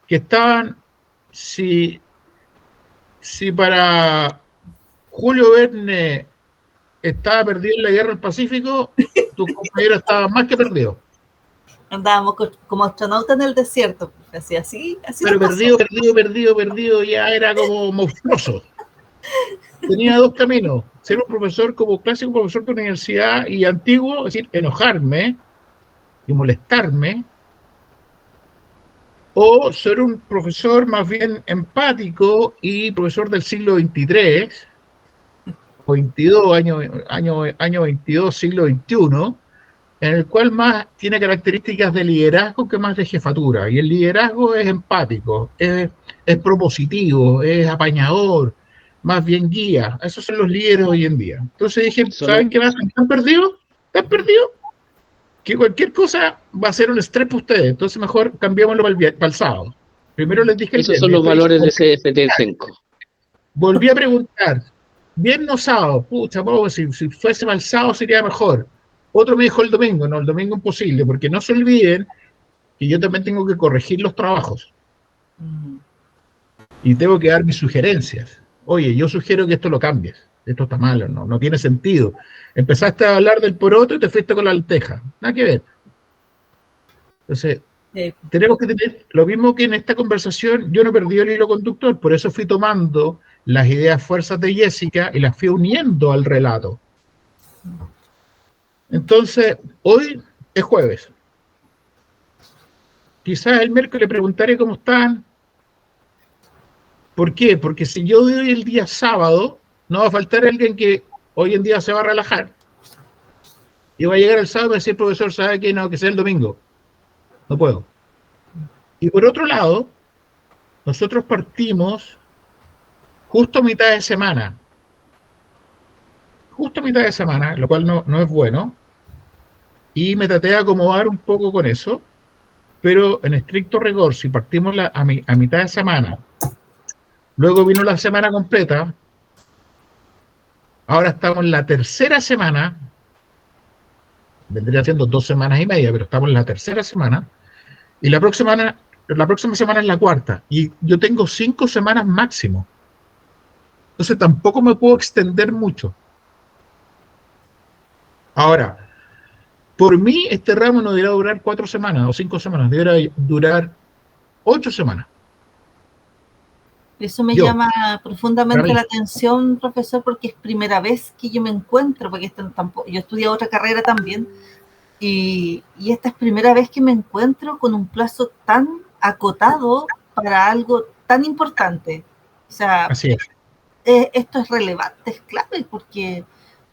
que estaban, si para Julio Verne estaba perdido en la guerra del Pacífico, tu compañero estaba más que perdido. Andábamos como astronautas en el desierto, así. Pero perdido, ya era como monstruoso. Tenía 2 caminos: ser un profesor como clásico profesor de universidad y antiguo, es decir, enojarme y molestarme, o ser un profesor más bien empático y profesor del siglo XXIII, o 22, año 22, siglo XXI, en el cual más tiene características de liderazgo que más de jefatura. Y el liderazgo es empático, es propositivo, es apañador, más bien guía. Esos son los líderes hoy en día. Entonces dije, ¿saben qué más? ¿Están perdidos? Que cualquier cosa va a ser un estrés para ustedes. Entonces mejor cambiémoslo para el sábado. Primero les dije... Esos son los valores de CFT5. Volví a preguntar, viernes o sábado, pucha, si fuese para el sábado sería mejor. Otro me dijo el domingo, no, el domingo imposible, porque no se olviden que yo también tengo que corregir los trabajos. Y tengo que dar mis sugerencias. Oye, yo sugiero que esto lo cambies. Esto está malo, no tiene sentido. Empezaste a hablar del poroto y te fuiste con la lenteja. Nada que ver. Entonces, tenemos que tener lo mismo que en esta conversación. Yo no perdí el hilo conductor, por eso fui tomando las ideas fuerzas de Jessica y las fui uniendo al relato. Entonces, hoy es jueves. Quizás el miércoles le preguntaré cómo están. ¿Por qué? Porque si yo doy el día sábado, no va a faltar alguien que hoy en día se va a relajar. Y va a llegar el sábado y va a decir, profesor, ¿sabe qué? No, que sea el domingo. No puedo. Y por otro lado, nosotros partimos justo a mitad de semana. Justo a mitad de semana, lo cual no es bueno. Y me traté de acomodar un poco con eso, pero en estricto rigor, si partimos a mitad de semana, luego vino la semana completa, ahora estamos en la tercera semana, vendría siendo 2 semanas y media, pero estamos en la tercera semana, y la próxima semana es la cuarta, y yo tengo 5 semanas máximo. Entonces tampoco me puedo extender mucho. Ahora, por mí, este ramo no debería durar 4 semanas o 5 semanas, debería durar 8 semanas. Eso me llama profundamente la atención, profesor, porque es primera vez que yo me encuentro, porque yo estudié otra carrera también, y esta es primera vez que me encuentro con un plazo tan acotado para algo tan importante. O sea, Así es. Esto es relevante, es clave, porque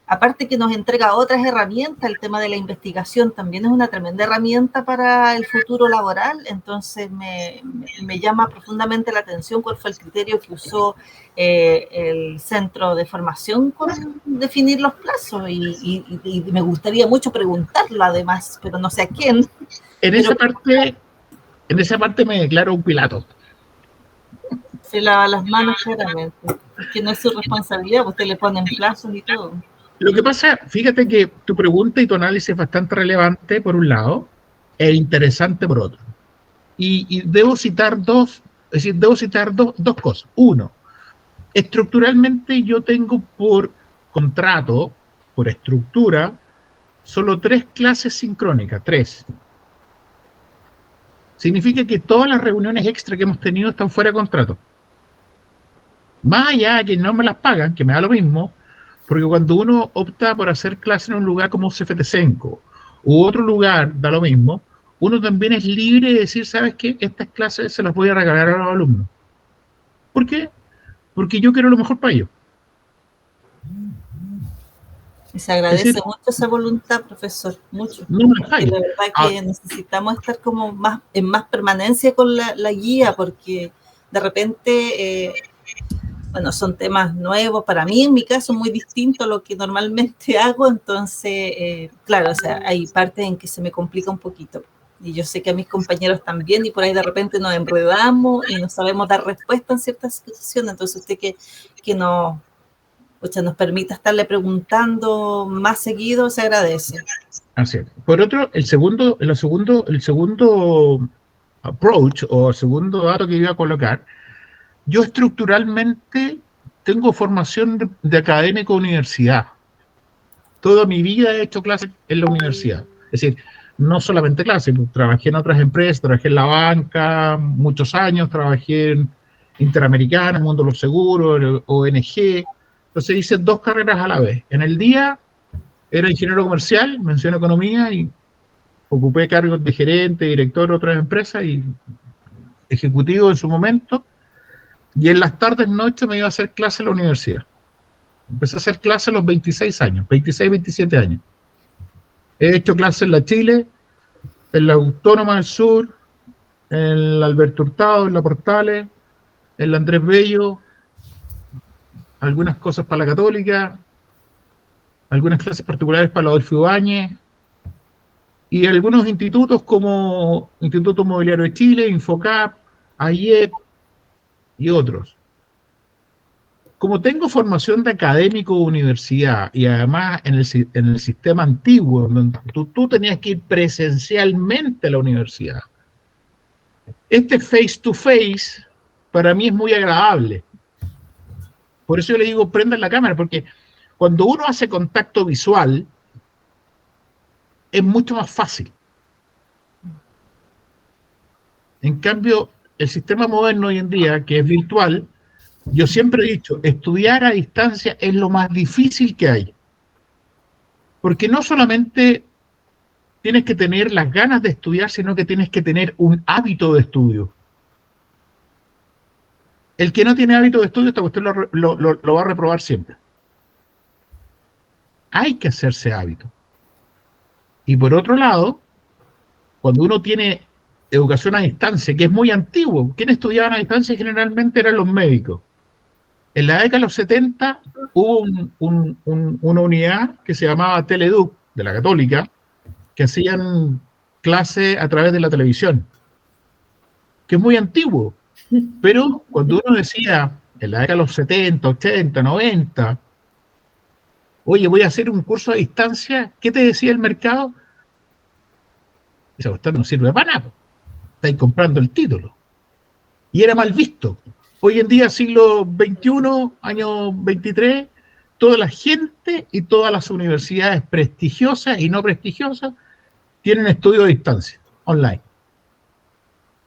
aparte que nos entrega otras herramientas, el tema de la investigación también es una tremenda herramienta para el futuro laboral. Entonces me llama profundamente la atención cuál fue el criterio que usó el centro de formación con definir los plazos, y me gustaría mucho preguntarlo además, pero no sé a quién. En esa parte me declaro un Pilato. Se lava las manos claramente, que no es su responsabilidad, usted le ponen plazos y todo. Lo que pasa, fíjate que tu pregunta y tu análisis es bastante relevante por un lado e interesante por otro. Y debo citar dos cosas. Uno, estructuralmente yo tengo por contrato, por estructura, solo 3 clases sincrónicas, 3. Significa que todas las reuniones extra que hemos tenido están fuera de contrato. Más allá de que no me las pagan, que me da lo mismo, porque cuando uno opta por hacer clase en un lugar como CFT5 u otro lugar, da lo mismo, uno también es libre de decir, ¿sabes qué? Estas clases se las voy a regalar a los alumnos. ¿Por qué? Porque yo quiero lo mejor para ellos. Y se agradece mucho esa voluntad, profesor, mucho. No me la la verdad que necesitamos estar como en más permanencia con la guía, porque de repente, bueno, son temas nuevos para mí, en mi caso, muy distinto a lo que normalmente hago. Entonces, claro, o sea, hay partes en que se me complica un poquito. Y yo sé que a mis compañeros también, y por ahí de repente nos enredamos y no sabemos dar respuesta en ciertas situaciones. Entonces, usted que nos permita estarle preguntando más seguido, se agradece. Así es. Por otro, el segundo approach o el segundo dato que iba a colocar, yo estructuralmente tengo formación de académico de universidad. Toda mi vida he hecho clases en la universidad. Es decir, no solamente clases, trabajé en otras empresas, trabajé en la banca muchos años, trabajé en Interamericana, en el mundo de los seguros, ONG. Entonces hice 2 carreras a la vez. En el día era ingeniero comercial, menciono economía, y ocupé cargos de gerente, director de otras empresas y ejecutivo en su momento. Y en las tardes, noches me iba a hacer clase en la universidad. Empecé a hacer clase a los 26 años, 26, 27 años. He hecho clases en la Chile, en la Autónoma del Sur, en la Alberto Hurtado, en la Portales, en la Andrés Bello, algunas cosas para la Católica, algunas clases particulares para la Adolfo Ibáñez, y algunos institutos como Instituto Mobiliario de Chile, Infocap, AIEP y otros. Como tengo formación de académico de universidad y además en el sistema antiguo, donde tú tenías que ir presencialmente a la universidad, este face to face para mí es muy agradable. Por eso yo le digo, prendan la cámara, porque cuando uno hace contacto visual, es mucho más fácil. En cambio, el sistema moderno hoy en día, que es virtual, yo siempre he dicho, estudiar a distancia es lo más difícil que hay. Porque no solamente tienes que tener las ganas de estudiar, sino que tienes que tener un hábito de estudio. El que no tiene hábito de estudio, esta cuestión lo va a reprobar siempre. Hay que hacerse hábito. Y por otro lado, cuando uno tiene educación a distancia, que es muy antiguo, ¿quién estudiaba a distancia? Generalmente eran los médicos. En la década de los 70 hubo una unidad que se llamaba Teleduc, de la Católica, que hacían clase a través de la televisión, que es muy antiguo. Pero cuando uno decía, en la década de los 70, 80, 90, oye, voy a hacer un curso a distancia, ¿qué te decía el mercado? Esa cuestión no sirve para nada. Estáis comprando el título. Y era mal visto. Hoy en día, siglo XXI, año 23, toda la gente y todas las universidades prestigiosas y no prestigiosas tienen estudio a distancia, online.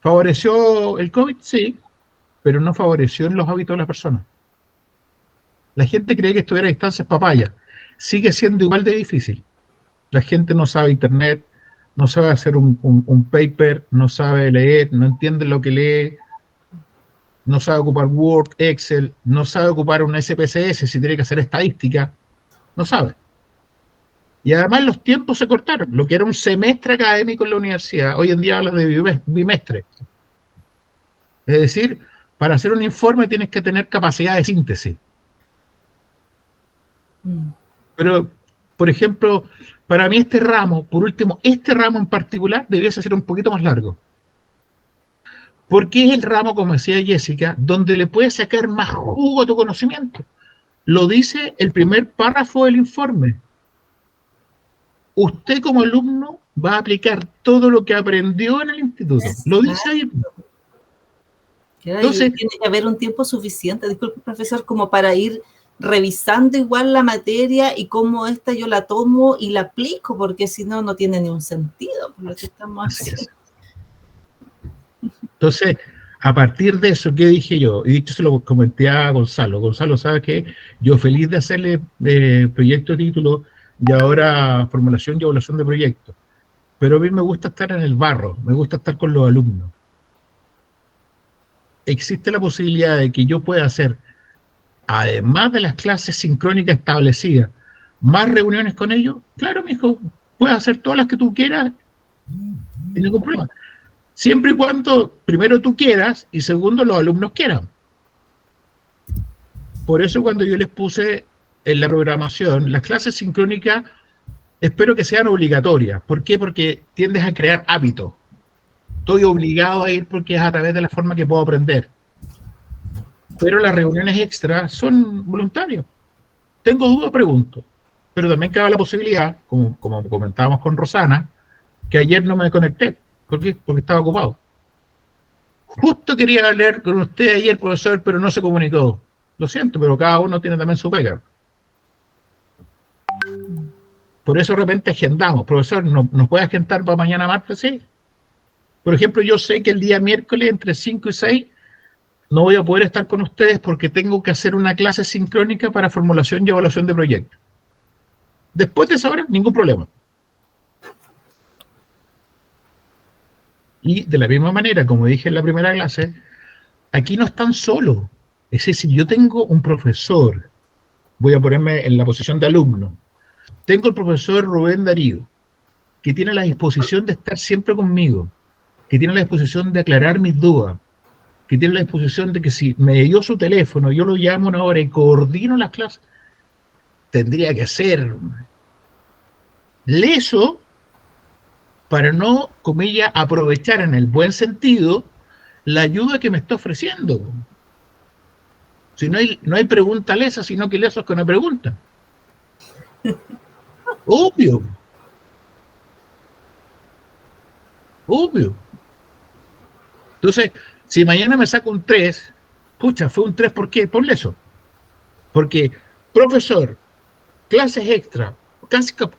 ¿Favoreció el COVID? Sí, pero no favoreció en los hábitos de las personas. La gente cree que estudiar a distancia es papaya. Sigue siendo igual de difícil. La gente no sabe internet, no sabe hacer un paper, no sabe leer, no entiende lo que lee. no sabe ocupar Word, Excel, no sabe ocupar un SPSS si tiene que hacer estadística, no sabe. Y además los tiempos se cortaron. Lo que era un semestre académico en la universidad, hoy en día habla de bimestre. Es decir, para hacer un informe tienes que tener capacidad de síntesis. Pero, por ejemplo, para mí este ramo, por último, este ramo en particular debiese ser un poquito más largo. Porque es el ramo, como decía Jessica, donde le puedes sacar más jugo a tu conocimiento. Lo dice el primer párrafo del informe. Usted como alumno va a aplicar todo lo que aprendió en el instituto. Lo dice ahí. Entonces, tiene que haber un tiempo suficiente, disculpe, profesor, como para ir revisando igual la materia y cómo esta yo la tomo y la aplico, porque si no, no tiene ni un sentido por lo que estamos haciendo. Entonces, a partir de eso, ¿qué dije yo? Y dicho se lo comenté a Gonzalo. Gonzalo sabe que yo feliz de hacerle proyecto de título y ahora formulación y evaluación de proyectos. Pero a mí me gusta estar en el barro, me gusta estar con los alumnos. Existe la posibilidad de que yo pueda hacer, además de las clases sincrónicas establecidas, más reuniones con ellos. Claro, mijo, puedes hacer todas las que tú quieras, sin ningún problema. Siempre y cuando, primero, tú quieras y segundo, los alumnos quieran. Por eso cuando yo les puse en la programación, las clases sincrónicas, espero que sean obligatorias. ¿Por qué? Porque tiendes a crear hábitos. Estoy obligado a ir porque es a través de la forma que puedo aprender. Pero las reuniones extras son voluntarias. Tengo duda, pregunto. Pero también cabe la posibilidad, como comentábamos con Rosana, que ayer no me conecté. ¿Por qué? Porque estaba ocupado. Justo quería hablar con usted ayer, profesor, pero no se comunicó. Lo siento, pero cada uno tiene también su pega. Por eso de repente agendamos. Profesor, ¿nos puede agendar para mañana martes? Sí. Por ejemplo, yo sé que el día miércoles entre 5 y 6 no voy a poder estar con ustedes porque tengo que hacer una clase sincrónica para formulación y evaluación de proyectos. Después de esa hora, ningún problema. Y de la misma manera, como dije en la primera clase, aquí no están solos. Es decir, yo tengo un profesor, voy a ponerme en la posición de alumno, tengo el profesor Rubén Darío, que tiene la disposición de estar siempre conmigo, que tiene la disposición de aclarar mis dudas, que tiene la disposición de que si me dio su teléfono, yo lo llamo una hora y coordino las clases, tendría que ser leso para no, comillas, aprovechar en el buen sentido la ayuda que me está ofreciendo. Si no hay pregunta lesa, sino que lesos que no preguntan. Obvio. Obvio. Entonces, si mañana me saco un 3, pucha, fue un 3, ¿por qué? Por leso. Porque, profesor, clases extra,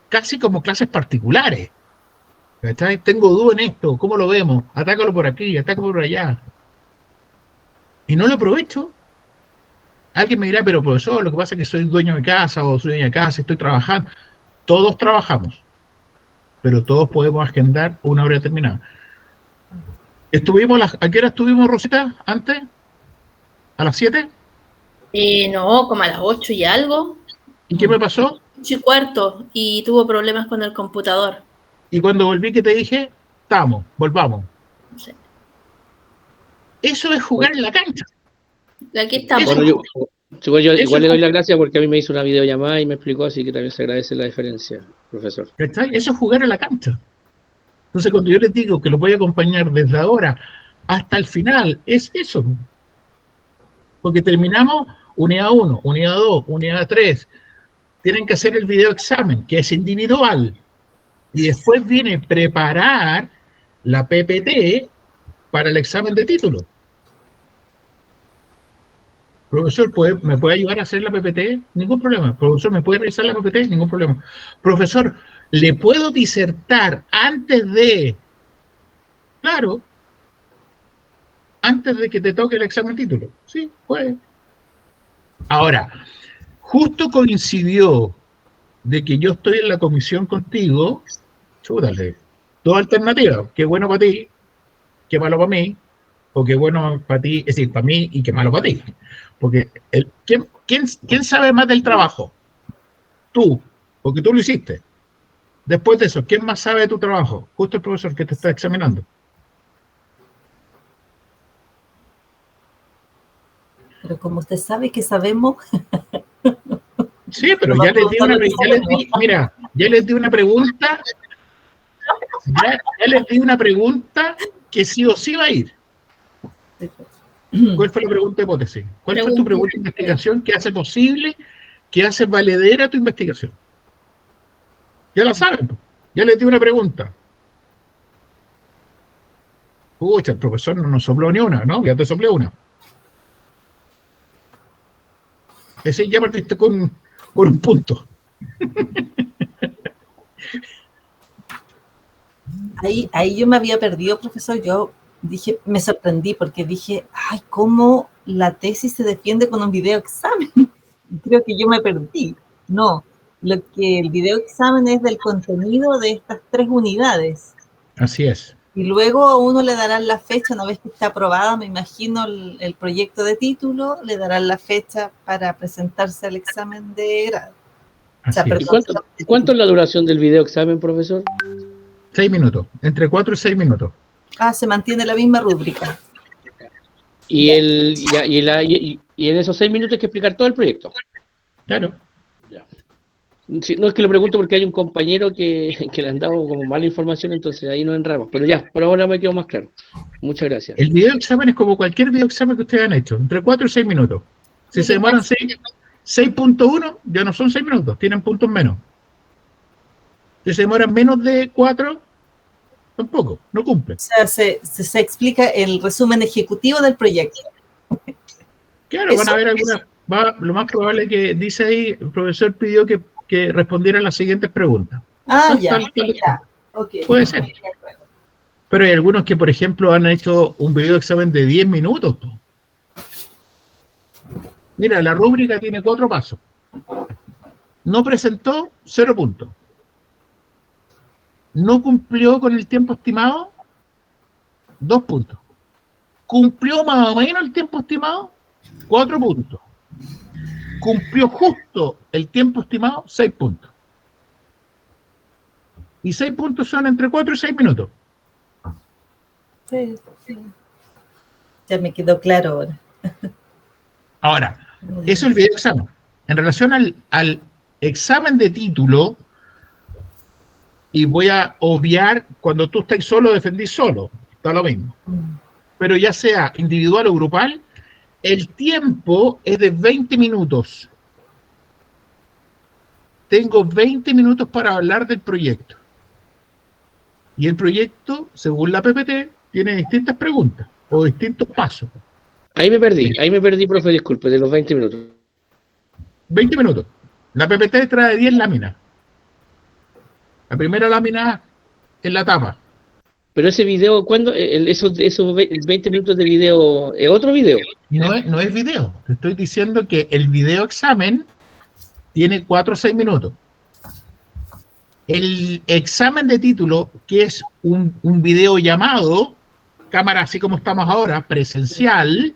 casi como clases particulares. ¿Cachai? Tengo duda en esto, ¿cómo lo vemos? Atácalo por aquí, atácalo por allá. Y no lo aprovecho. Alguien me dirá, pero profesor, lo que pasa es que soy dueño de casa o soy dueño de casa, estoy trabajando. Todos trabajamos, pero todos podemos agendar una hora determinada. ¿A qué hora estuvimos, Rosita, antes? ¿A las 7? No, como a las 8 y algo. ¿Y qué me pasó? 8:15, y tuvo problemas con el computador. Y cuando volví, que te dije, volvamos. Sí. Eso es jugar en la cancha. Aquí estamos. Bueno, yo igual le doy las gracias porque a mí me hizo una videollamada y me explicó, así que también se agradece la diferencia, profesor. Eso es jugar en la cancha. Entonces, cuando yo les digo que lo voy a acompañar desde ahora hasta el final, es eso. Porque terminamos unidad 1, unidad 2, unidad 3. Tienen que hacer el video examen, que es individual. Y después viene preparar la PPT para el examen de título. Profesor, ¿me puede ayudar a hacer la PPT? Ningún problema. Profesor, ¿me puede revisar la PPT? Ningún problema. Profesor, ¿le puedo disertar antes de...? Claro. Antes de que te toque el examen de título. Sí, puede. Ahora, justo coincidió de que yo estoy en la comisión contigo, chúdale, dos alternativas, qué bueno para ti, qué malo para mí, o qué bueno para ti, es decir, para mí y qué malo para ti. Porque ¿quién sabe más del trabajo? Tú, porque tú lo hiciste. Después de eso, ¿quién más sabe de tu trabajo? Justo el profesor que te está examinando. Pero como usted sabe que sabemos... Sí, pero ya les di una, mira, ya les di una pregunta, ya les di una pregunta que sí o sí va a ir. ¿Cuál fue la pregunta de hipótesis? ¿Cuál fue tu pregunta de investigación que hace posible, que hace valedera tu investigación? Ya la saben, ya les di una pregunta. Pucha, el profesor no nos sopló ni una, ¿no? Ya te soplé una. Ese ya partiste con un punto. Ahí yo me había perdido, profesor. Yo dije, me sorprendí porque dije, ay, ¿cómo la tesis se defiende con un video examen? Creo que yo me perdí. No, lo que el video examen es del contenido de estas 3 unidades. Así es. Y luego a uno le darán la fecha, una vez que está aprobada, me imagino, el proyecto de título, le darán la fecha para presentarse al examen de grado. O sea, ¿Y cuánto es la duración del video examen, profesor? 6 minutos, entre 4 y 6 minutos. Ah, se mantiene la misma rúbrica. Y en esos 6 minutos hay que explicar todo el proyecto. Claro. Sí, no es que lo pregunto porque hay un compañero que le han dado como mala información, entonces ahí nos enredamos. Pero ya, por ahora me quedo más claro. Muchas gracias. El video examen es como cualquier video examen que ustedes han hecho, entre 4 y 6 minutos. Si se demoran 6.1, ya no son 6 minutos, tienen puntos menos. Si se demoran menos de 4, tampoco, no cumple. O sea, se explica el resumen ejecutivo del proyecto. Claro, van a haber algunas. Lo más probable que dice ahí, el profesor pidió que respondieran las siguientes preguntas. Ah, ya. Okay. Puede ser. Pero hay algunos que, por ejemplo, han hecho un video examen de 10 minutos. Mira, la rúbrica tiene 4 pasos. No presentó, 0 puntos. No cumplió con el tiempo estimado, 2 puntos. Cumplió más o menos el tiempo estimado, 4 puntos. Cumplió justo el tiempo estimado, 6 puntos. Y 6 puntos son entre 4 y 6 minutos. Sí. Ya me quedó claro ahora. Ahora, eso es el video examen. En relación al examen de título, y voy a obviar, cuando tú estás solo, defendís solo, está lo mismo. Pero ya sea individual o grupal, el tiempo es de 20 minutos. Tengo 20 minutos para hablar del proyecto. Y el proyecto, según la PPT, tiene distintas preguntas o distintos pasos. Ahí me perdí, profe, disculpe, de los 20 minutos. 20 minutos. La PPT trae 10 láminas. La primera lámina es la tapa. Pero ese video, ¿cuándo? Esos 20 minutos de video, ¿es otro video? No es video. Te estoy diciendo que el video examen tiene 4 o 6 minutos. El examen de título, que es un video llamado, cámara así como estamos ahora, presencial,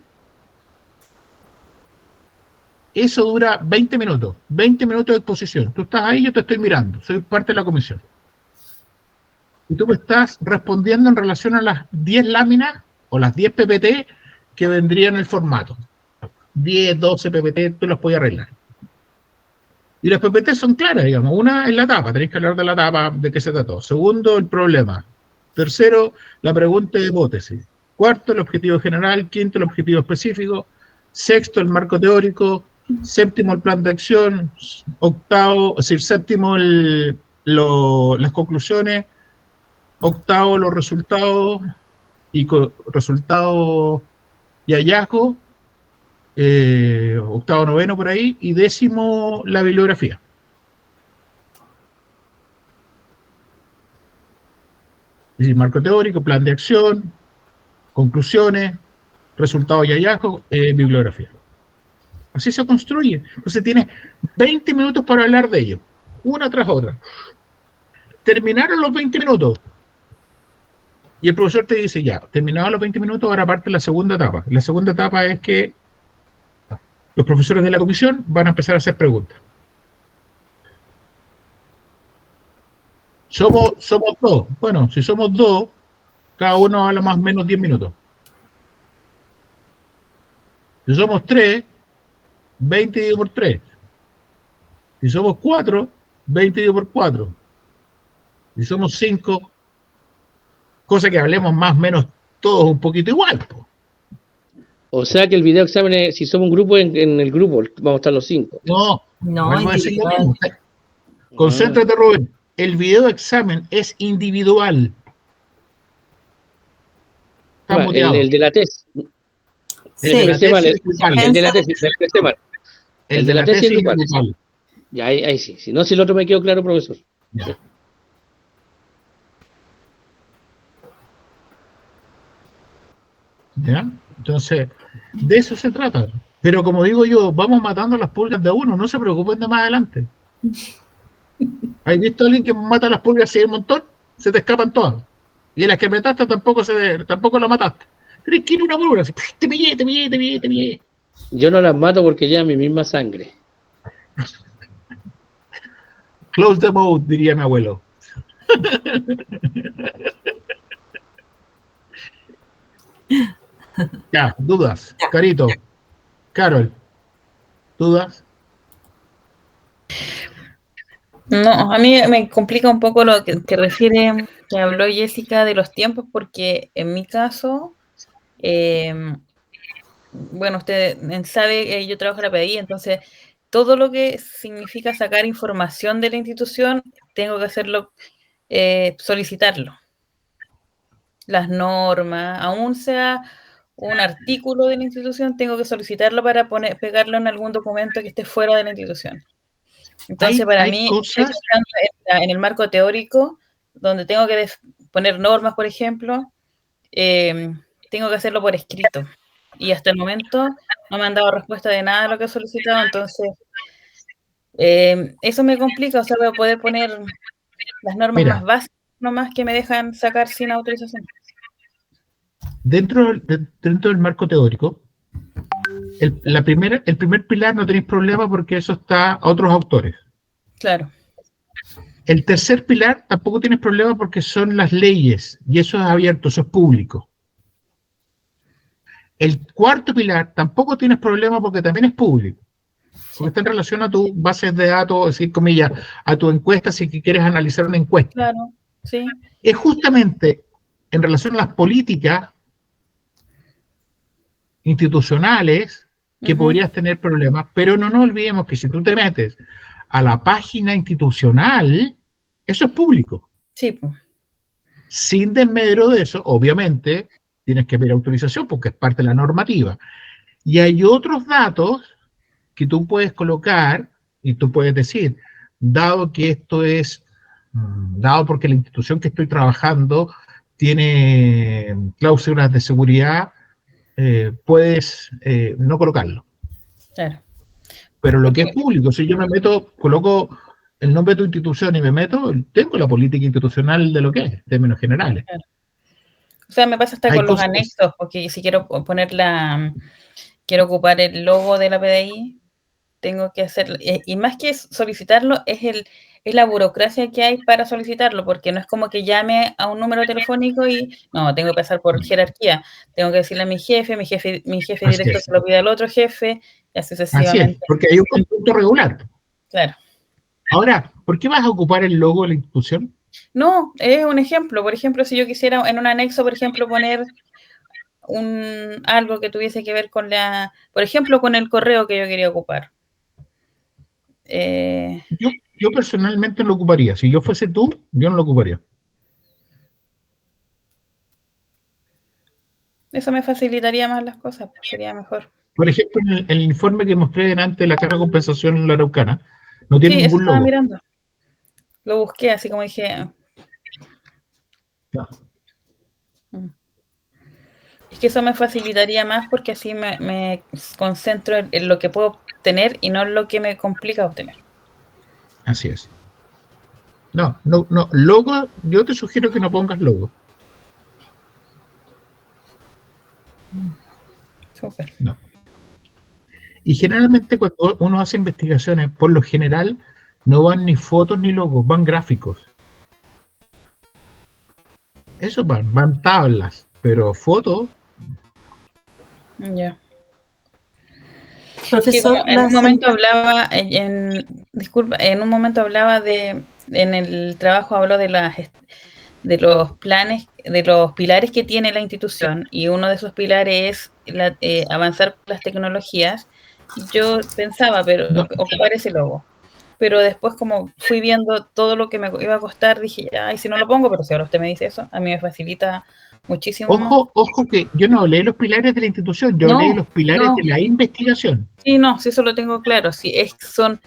eso dura 20 minutos. 20 minutos de exposición. Tú estás ahí, yo te estoy mirando. Soy parte de la comisión. Y tú me estás respondiendo en relación a las 10 láminas o las 10 PPT que vendrían en el formato. 10, 12 PPT, tú las puedes arreglar. Y las PPT son claras, digamos. Una es la tapa, tenéis que hablar de la tapa, de qué se trató. Segundo, el problema. Tercero, la pregunta de hipótesis. Cuarto, el objetivo general. Quinto, el objetivo específico. Sexto, el marco teórico. Séptimo, el plan de acción. Octavo, es decir, séptimo, las conclusiones. Octavo, los resultados y hallazgos. Octavo, noveno por ahí. Y décimo, la bibliografía. Es decir, marco teórico, plan de acción, conclusiones, resultados y hallazgos, bibliografía. Así se construye. Entonces tienes 20 minutos para hablar de ello, una tras otra. Terminaron los 20 minutos. Y el profesor te dice, ya, terminados los 20 minutos, ahora parte la segunda etapa. La segunda etapa es que los profesores de la comisión van a empezar a hacer preguntas. Somos dos. Bueno, si somos dos, cada uno habla más o menos 10 minutos. Si somos 3, 20 dividido por 3. Si somos 4, 20 dividido por 4. Si somos 5, cosa que hablemos más o menos todos un poquito igual. Po. O sea que el video examen es, si somos un grupo, en el grupo, vamos a estar los 5. No, vuelvo a decir lo mismo. Concéntrate, Ah. Rubén. El video examen es individual. Está muteado. El de la tesis. Sí. El de la tesis es El grupal. de la tesis, El de la tesis es grupal. grupal. Ya, ahí sí. Si no, si el otro me quedó claro, profesor. Ya. ¿Ya? Entonces, de eso se trata. Pero como digo yo, vamos matando las pulgas de a uno, no se preocupen de más adelante. ¿Has visto a alguien que mata las pulgas así un montón? Se te escapan todas. Y las que mataste tampoco la mataste. Tienes que ir una pulga así, te pillé. Yo no las mato porque llevan mi misma sangre. Close the mouth, diría mi abuelo. Ya, dudas. Carito. Carol. ¿Dudas? No, a mí me complica un poco lo que refiere, que habló Jessica de los tiempos, porque en mi caso, bueno, usted sabe, yo trabajo en la PDI, entonces todo lo que significa sacar información de la institución, tengo que hacerlo, solicitarlo. Las normas, aún sea un artículo de la institución, tengo que solicitarlo para pegarlo en algún documento que esté fuera de la institución. Entonces, para mí, cosas... en el marco teórico, donde tengo que poner normas, por ejemplo, tengo que hacerlo por escrito. Y hasta el momento no me han dado respuesta de nada de lo que he solicitado, entonces eso me complica, o sea, voy a poder poner las normas más básicas, nomás que me dejan sacar sin autorización. Dentro del marco teórico, el primer pilar no tenéis problema porque eso está a otros autores. Claro. El tercer pilar tampoco tienes problema porque son las leyes y eso es abierto, eso es público. El cuarto pilar tampoco tienes problema porque también es público. Porque está en relación a tu bases de datos, es decir, comillas, a tu encuesta si quieres analizar una encuesta. Claro, sí. Es justamente en relación a las políticas institucionales que podrías tener problemas, pero no nos olvidemos que si tú te metes a la página institucional, eso es público. Sí. Sin desmedro de eso, obviamente, tienes que pedir autorización porque es parte de la normativa. Y hay otros datos que tú puedes colocar y tú puedes decir, dado que esto es, dado porque la institución que estoy trabajando tiene cláusulas de seguridad, puedes no colocarlo. Claro. Pero lo que es público, si yo me meto, coloco el nombre de tu institución y me meto, tengo la política institucional de lo que es, en términos generales. Claro. O sea, me pasa hasta con los anexos, porque si quiero poner quiero ocupar el logo de la PDI, tengo que hacerlo, y más que solicitarlo, es la burocracia que hay para solicitarlo, porque no es como que llame a un número telefónico y no, tengo que pasar por jerarquía, tengo que decirle a mi jefe directo se lo pide al otro jefe, y así sucesivamente. Así es, porque hay un conducto regular. Claro. Ahora, ¿por qué vas a ocupar el logo de la institución? No, es un ejemplo. Por ejemplo, si yo quisiera en un anexo, por ejemplo, poner algo que tuviese que ver con por ejemplo, con el correo que yo quería ocupar. Yo personalmente lo ocuparía. Si yo fuese tú, yo no lo ocuparía. Eso me facilitaría más las cosas, sería mejor. Por ejemplo, en el informe que mostré delante de la carga de compensación en la Araucana, no tiene ningún logo. Mirando. Lo busqué, así como dije. No. Es que eso me facilitaría más porque así me concentro en lo que puedo obtener y no en lo que me complica obtener. Así es. No, logo, yo te sugiero que no pongas logo. Súper. No. Y generalmente cuando uno hace investigaciones, por lo general, no van ni fotos ni logos, van gráficos. Eso van tablas, pero fotos, Ya. Que Profesor, como en un momento hablaba, disculpa, en un momento hablaba en el trabajo habló de los planes, de los pilares que tiene la institución, y uno de esos pilares es avanzar con las tecnologías. Yo pensaba, pero no, ocupar ese logo. Pero después, como fui viendo todo lo que me iba a costar, dije, ya, y si no lo pongo, pero si ahora usted me dice eso, a mí me facilita muchísimo más. ojo que yo no hablé de los pilares de la institución, yo hablé de los pilares No. de la investigación. Sí, no, sí, eso lo tengo claro. Sí, son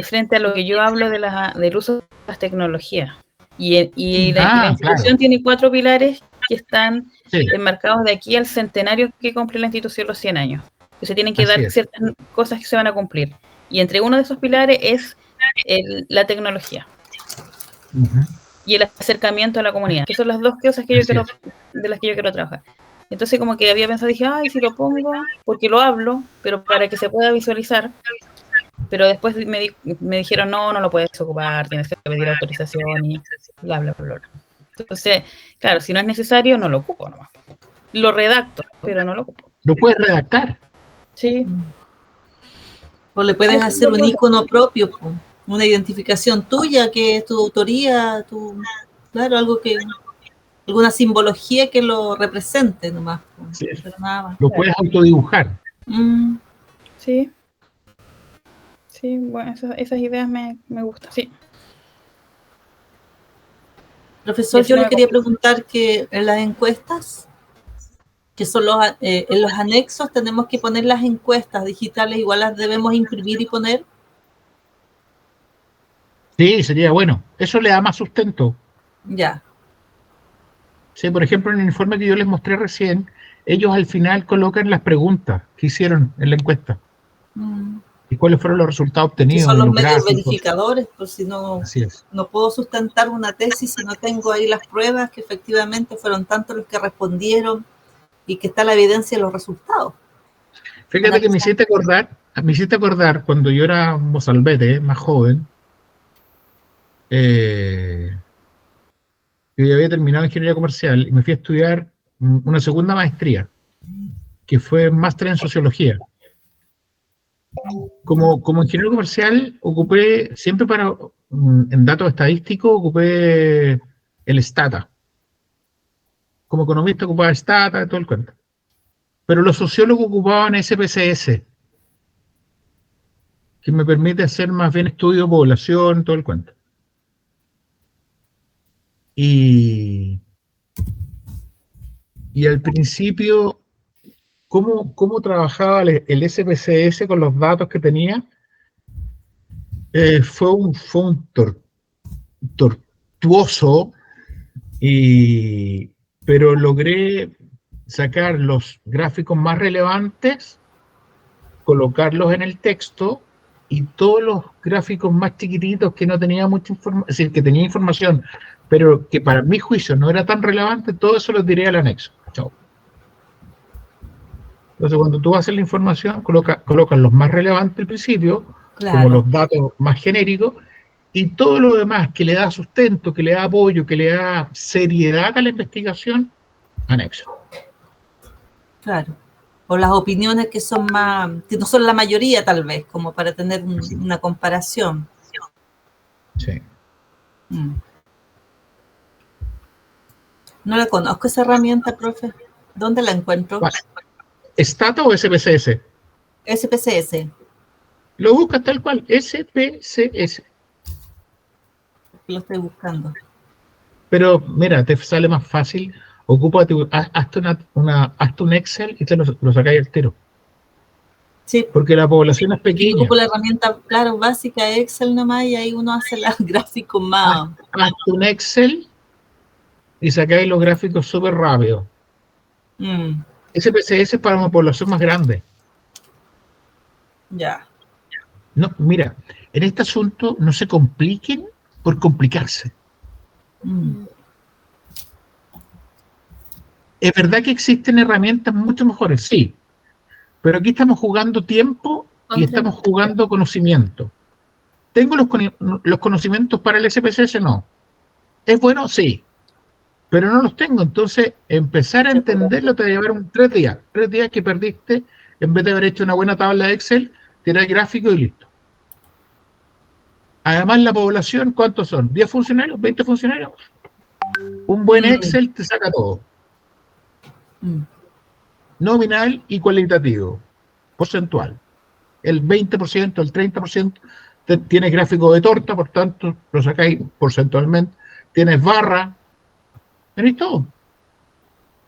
frente a lo que yo hablo del uso de las tecnologías. Y la institución tiene 4 pilares que están enmarcados de aquí al centenario que cumple la institución los 100 años. Que se tienen que dar ciertas cosas que se van a cumplir. Y entre uno de esos pilares es la tecnología. Y el acercamiento a la comunidad, que son las 2 cosas que de las que yo quiero trabajar. Entonces como que había pensado, dije, ay, si lo pongo, porque lo hablo, pero para que se pueda visualizar. Pero después me dijeron, no lo puedes ocupar, tienes que pedir autorización y bla, bla, bla, bla. Entonces, claro, si no es necesario, no lo ocupo nomás. Lo redacto, pero no lo ocupo. ¿Lo puedes redactar? Sí. O le puedes hacer un icono propio, una identificación tuya, que es tu autoría, claro, alguna simbología que lo represente nomás. Sí. Pero nada más. Lo puedes autodibujar. Sí. Sí, bueno, esas ideas me gustan, sí. Profesor, yo le quería preguntar que en las encuestas, que son en los anexos, tenemos que poner las encuestas digitales, igual las debemos imprimir y poner. Sí, sería bueno. Eso le da más sustento. Ya. Sí, por ejemplo, en el informe que yo les mostré recién, ellos al final colocan las preguntas que hicieron en la encuesta. ¿Y cuáles fueron los resultados obtenidos? Que son los medios verificadores, por si no puedo sustentar una tesis si no tengo ahí las pruebas que efectivamente fueron tantos los que respondieron y que está la evidencia de los resultados. Fíjate que me hiciste acordar cuando yo era mozalbete, más joven, yo ya había terminado ingeniería comercial y me fui a estudiar una segunda maestría, que fue máster en sociología. Como ingeniero comercial ocupé siempre en datos estadísticos ocupé el Stata. Como economista ocupaba Stata, todo el cuento. Pero los sociólogos ocupaban SPSS, que me permite hacer más bien estudio de población, todo el cuento. Y al principio, ¿cómo trabajaba el SPSS con los datos que tenía? Fue un tortuoso, pero logré sacar los gráficos más relevantes, colocarlos en el texto, y todos los gráficos más chiquititos que no tenía mucha información, es decir, que tenía información, pero que para mi juicio no era tan relevante, todo eso lo diré al anexo. Chao. Entonces, cuando tú haces la información, colocas los más relevantes al principio, como los datos más genéricos, y todo lo demás que le da sustento, que le da apoyo, que le da seriedad a la investigación, anexo. Claro. O las opiniones que son que no son la mayoría tal vez, como para tener una comparación. Sí. No la conozco esa herramienta, profe. ¿Dónde la encuentro? ¿Stata o SPSS? SPSS. Lo buscas tal cual, SPSS. Lo estoy buscando. Pero mira, te sale más fácil. Ocúpate, hazte un Excel y te lo sacáis al tiro. Sí. Porque la población es pequeña. Yo ocupo la herramienta, claro, básica Excel nomás, y ahí uno hace los gráficos más. Hazte un Excel y sacáis los gráficos súper rápido. SPSS es para una población más grande. Ya. No, mira, en este asunto no se compliquen por complicarse. ¿Es verdad que existen herramientas mucho mejores? Sí, pero aquí estamos jugando tiempo y estamos jugando conocimiento. ¿Tengo los conocimientos para el SPSS? No. ¿Es bueno? Sí, pero no los tengo. Entonces, empezar a entenderlo te va a llevar 3 días. 3 días que perdiste, en vez de haber hecho una buena tabla de Excel, tirar gráfico y listo. Además, la población, ¿cuántos son? ¿10 funcionarios? ¿20 funcionarios? Un buen Excel te saca todo. Nominal y cualitativo. Porcentual. El 20%, el 30%, tienes gráfico de torta, por tanto, lo sacáis porcentualmente. Tienes barra, tenéis todo.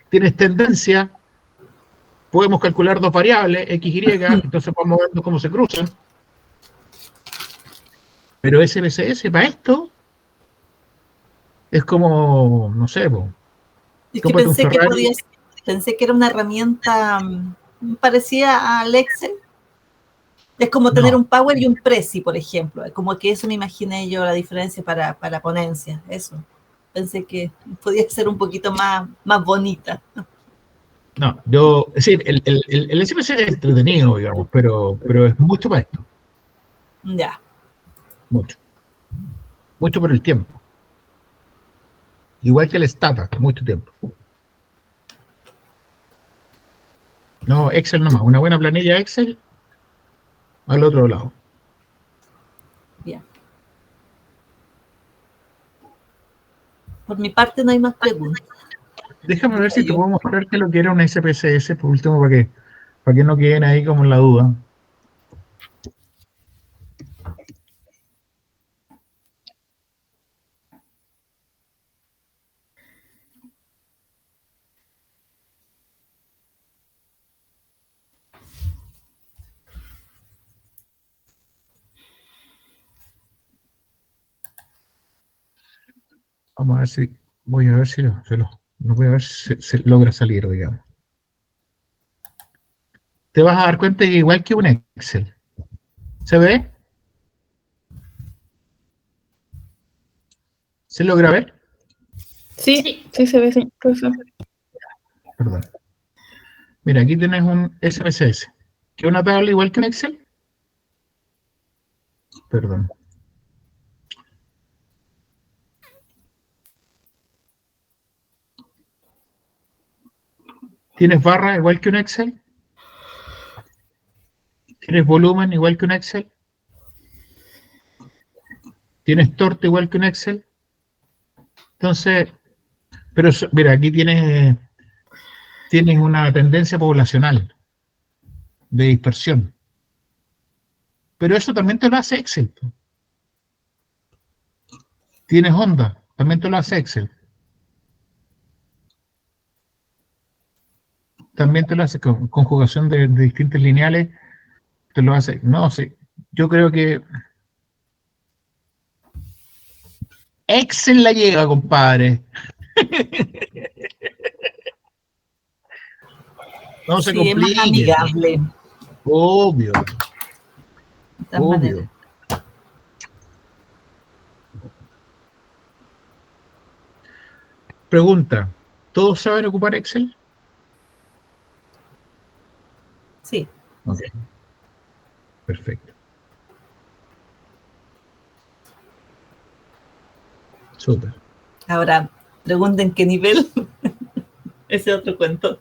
Tienes tendencia, podemos calcular 2 variables, X, Y, entonces vamos viendo cómo se cruzan. Pero SPSS para esto es como, no sé, es que pensé que era una herramienta parecida al Excel. Es como tener un Power y un Prezi, por ejemplo. Como que eso me imaginé yo la diferencia para ponencia. Eso. Pensé que podía ser un poquito más bonita. No, es decir, el SPSS es entretenido, digamos, pero es mucho para esto. Ya. Mucho. Mucho por el tiempo. Igual que el Stata, mucho tiempo. No, Excel nomás. Una buena planilla Excel al otro lado. Bien. Por mi parte no hay más preguntas. Déjame ver si te puedo mostrar qué es lo que era un SPSS por último para que no queden ahí como en la duda. Vamos a ver si voy a ver si se logra salir, digamos. Te vas a dar cuenta que igual que un Excel. ¿Se ve? ¿Se logra ver? Sí, se ve, sí, profesor. Perdón. Mira, aquí tienes un SPSS. ¿Que es una tabla igual que un Excel? Perdón. ¿Tienes barra igual que un Excel? ¿Tienes volumen igual que un Excel? ¿Tienes torta igual que un Excel? Entonces, pero mira, aquí tienes una tendencia poblacional de dispersión. Pero eso también te lo hace Excel. Tienes onda, también te lo hace Excel. También te lo hace con conjugación de distintas lineales, te lo hace. No sé, yo creo que Excel la llega, compadre. No se complique. Es más amigable. Obvio. Obvio. Pregunta, ¿todos saben ocupar Excel? Sí. Ok. Perfecto. Súper. Ahora, pregunten qué nivel. Ese otro cuento.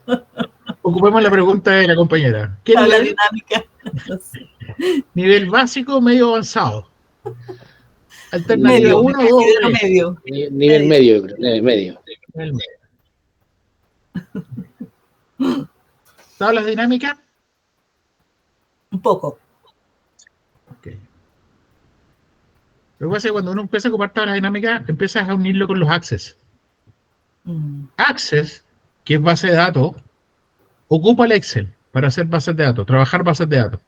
Ocupemos la pregunta de la compañera. ¿Qué Tabla nivel? dinámica. No sé. Nivel básico, medio avanzado. Alternativa Medio, 1 o 2 o 3. Nivel medio, yo creo. Nivel medio. Nivel medio. ¿Tablas dinámicas? Un poco. Ok. Lo que pasa es que cuando uno empieza a ocupar tablas dinámicas, empiezas a unirlo con los access. Access, que es base de datos, ocupa el Excel para hacer bases de datos, trabajar bases de datos.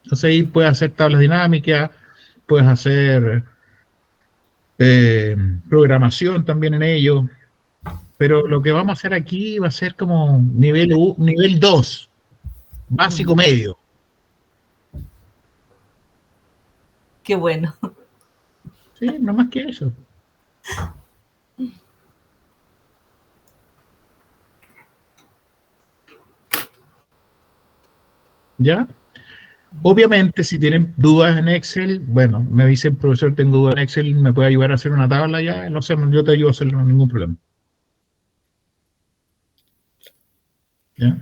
Entonces ahí puedes hacer tablas dinámicas, puedes hacer programación también en ello, pero lo que vamos a hacer aquí va a ser como nivel 2, básico medio. Qué bueno. Sí, no más que eso. ¿Ya? Obviamente, si tienen dudas en Excel, bueno, me dicen, profesor, tengo dudas en Excel, ¿me puede ayudar a hacer una tabla? Ya, no sé, yo te ayudo a hacerlo, no hay ningún problema. ¿Ya?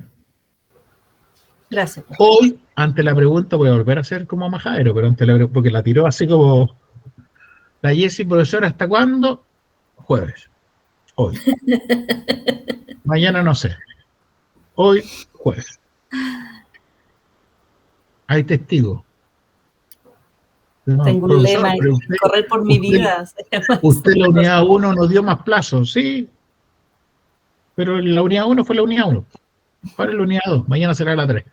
Gracias. Hoy, ante la pregunta, voy a volver a hacer como majadero, pero porque la tiró así como la Jessie, profesor, ¿hasta cuándo? Jueves. Hoy. Mañana no sé. Hoy, jueves. Hay testigos. No, Tengo un profesor, lema, pero usted, correr por mi vida. usted la unidad 1 nos dio más plazo, sí, pero la unidad 1 fue la unidad 1. Ahora es la unidad 2, mañana será la 3.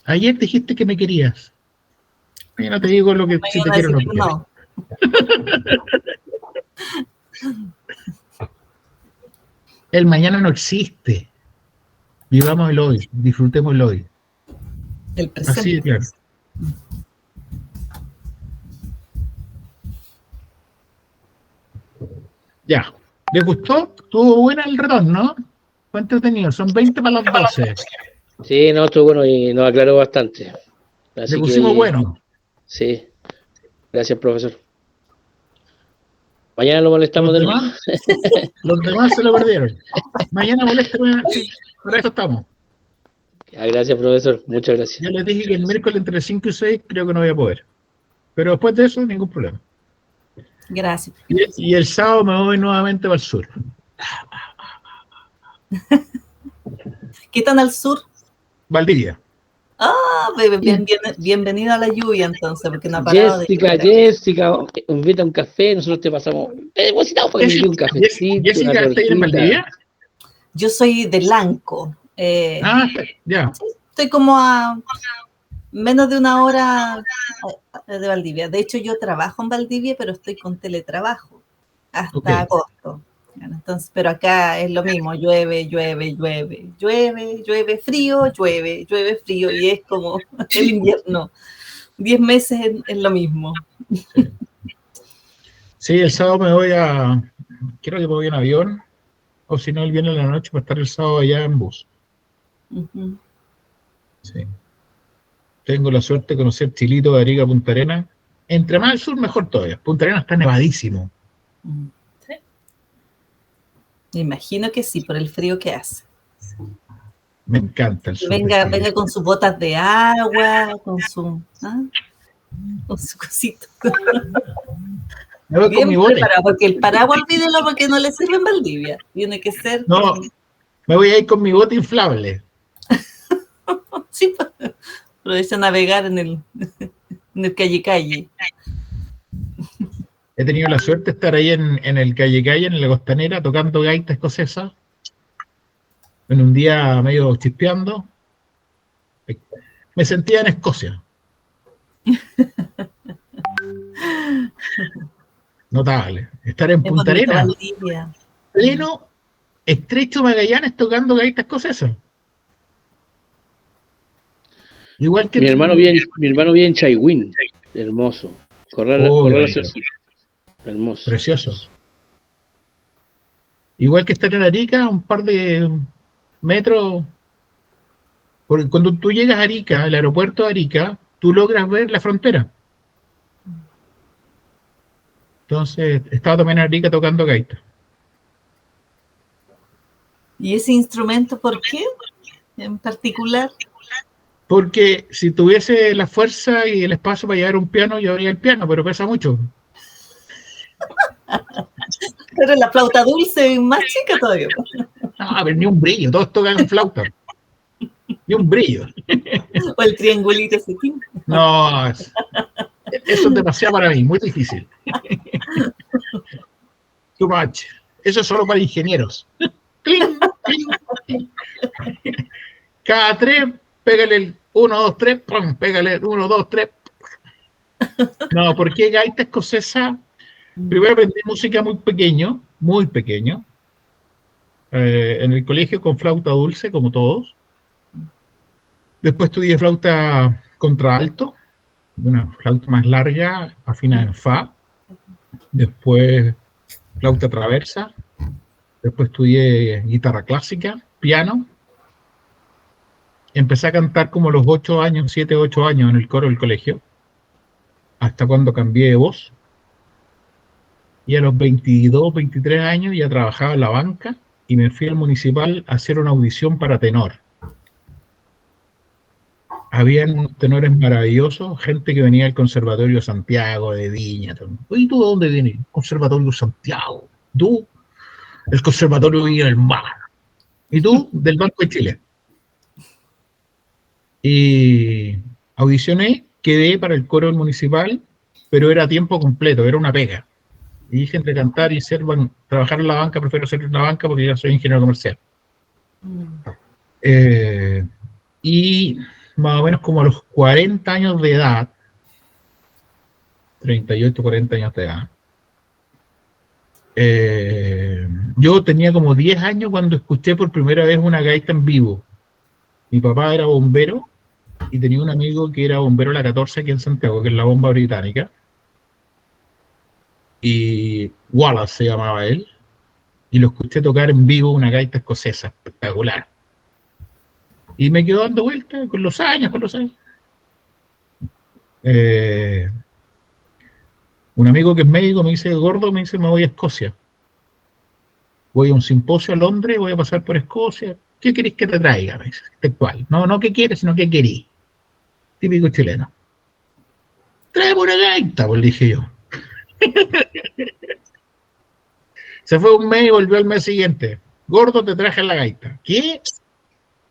Ayer dijiste que me querías. Mañana te digo lo que si te quiero o no te quiero. No. El mañana no existe. Vivamos el hoy, disfrutemos el hoy. El presente. Así de claro. Ya. ¿Les gustó? Estuvo buena el retorno, ¿no? Fue entretenido. Son 20 para las 12. Sí, no, estuvo bueno y nos aclaró bastante. Así Le pusimos que, bueno. sí, gracias, profesor. Mañana lo molestamos de nuevo. Los demás se lo perdieron. Mañana moleste, sí, para eso estamos. Gracias, profesor. Muchas gracias. Yo les dije que el miércoles entre 5 y 6 creo que no voy a poder. Pero después de eso, ningún problema. Gracias. Y el sábado me voy nuevamente para el sur. ¿Qué tan al sur? Valdivia. Ah, bienvenido a la lluvia entonces, porque no ha parado Jessica, invita a un café, nosotros te pasamos. Depositamos para que me dé un cafecito. Jessica, ¿está ahí en Valdivia? Yo soy de Lanco. Ya. Estoy como a menos de una hora de Valdivia. De hecho, yo trabajo en Valdivia, pero estoy con teletrabajo hasta agosto. Entonces, pero acá es lo mismo, llueve, frío, llueve, frío, y es como el invierno. 10 meses es lo mismo. Sí, el sábado me voy creo que me voy en avión, o si no, el viernes en la noche para estar el sábado allá en bus. Uh-huh. Sí. Tengo la suerte de conocer Chilito, de Arica, Punta Arenas. Entre más al sur, mejor todavía. Punta Arenas está nevadísimo. ¿Sí? Me imagino que sí, por el frío que hace. Me encanta el sur. Venga con sus botas de agua, con su cosito. Me voy con mi bote. Porque el paraguas, olvídelo, porque no le sirve en Valdivia. Tiene que ser. No, me voy a ir con mi bote inflable. Sí, aprovecha a navegar en el calle. He tenido la suerte de estar ahí en el calle, en la costanera, tocando gaita escocesa. En un día medio chispeando. Me sentía en Escocia. Notable. Estar en Punta Arenas, pleno estrecho Magallanes, tocando gaita escocesa. Igual que mi hermano vive en Chaiwin, hermoso. Correr hermoso. Precioso. Igual que estar en Arica, un par de metros. Porque cuando tú llegas a Arica, al aeropuerto de Arica, tú logras ver la frontera. Entonces, estaba también en Arica tocando gaita. ¿Y ese instrumento por qué en particular? Porque si tuviese la fuerza y el espacio para llevar un piano, yo haría el piano, pero pesa mucho. Pero la flauta dulce es más chica todavía. No, pero ni un brillo, todos tocan flauta. Ni un brillo. O el triangulito ese. No, eso es demasiado para mí, muy difícil. Too much. Eso es solo para ingenieros. Cling, cling, cling. Cada 3, pégale el 1, 2, 3, pum, pégale el 1, 2, 3. No, porque gaita escocesa. Primero aprendí música muy pequeño. En el colegio con flauta dulce, como todos. Después estudié flauta contralto, una flauta más larga, afinada en fa. Después flauta traversa. Después estudié guitarra clásica, piano. empecé a cantar como a los 8 años, 7, 8 años en el coro del colegio, hasta cuando cambié de voz. Y a los 22, 23 años ya trabajaba en la banca y me fui al municipal a hacer una audición para tenor. Habían unos tenores maravillosos, gente que venía del Conservatorio de Santiago, de Viña. ¿Y tú de dónde vienes? Conservatorio de Santiago. ¿Tú? El Conservatorio de Viña del Mar. ¿Y tú? Del Banco de Chile. Y audicioné, quedé para el coro municipal, pero era a tiempo completo, era una pega. Y dije, entre cantar y trabajar en la banca, prefiero ser en la banca porque yo soy ingeniero comercial. Y más o menos como a los 40 años de edad, 38, 40 años de edad, yo tenía como 10 años cuando escuché por primera vez una gaita en vivo. Mi papá era bombero y tenía un amigo que era bombero la 14 aquí en Santiago, que es la bomba británica. Y Wallace se llamaba él. Y lo escuché tocar en vivo una gaita escocesa, espectacular. Y me quedó dando vueltas con los años. Un amigo que es médico me dice, gordo, me voy a Escocia. Voy a un simposio a Londres, voy a pasar por Escocia. ¿Qué querés que te traiga? Me dice, textual. No qué quieres, sino qué querís. Típico chileno. Tráeme una gaita, pues le dije yo. Se fue un mes y volvió al mes siguiente. Gordo, te traje la gaita. ¿Qué?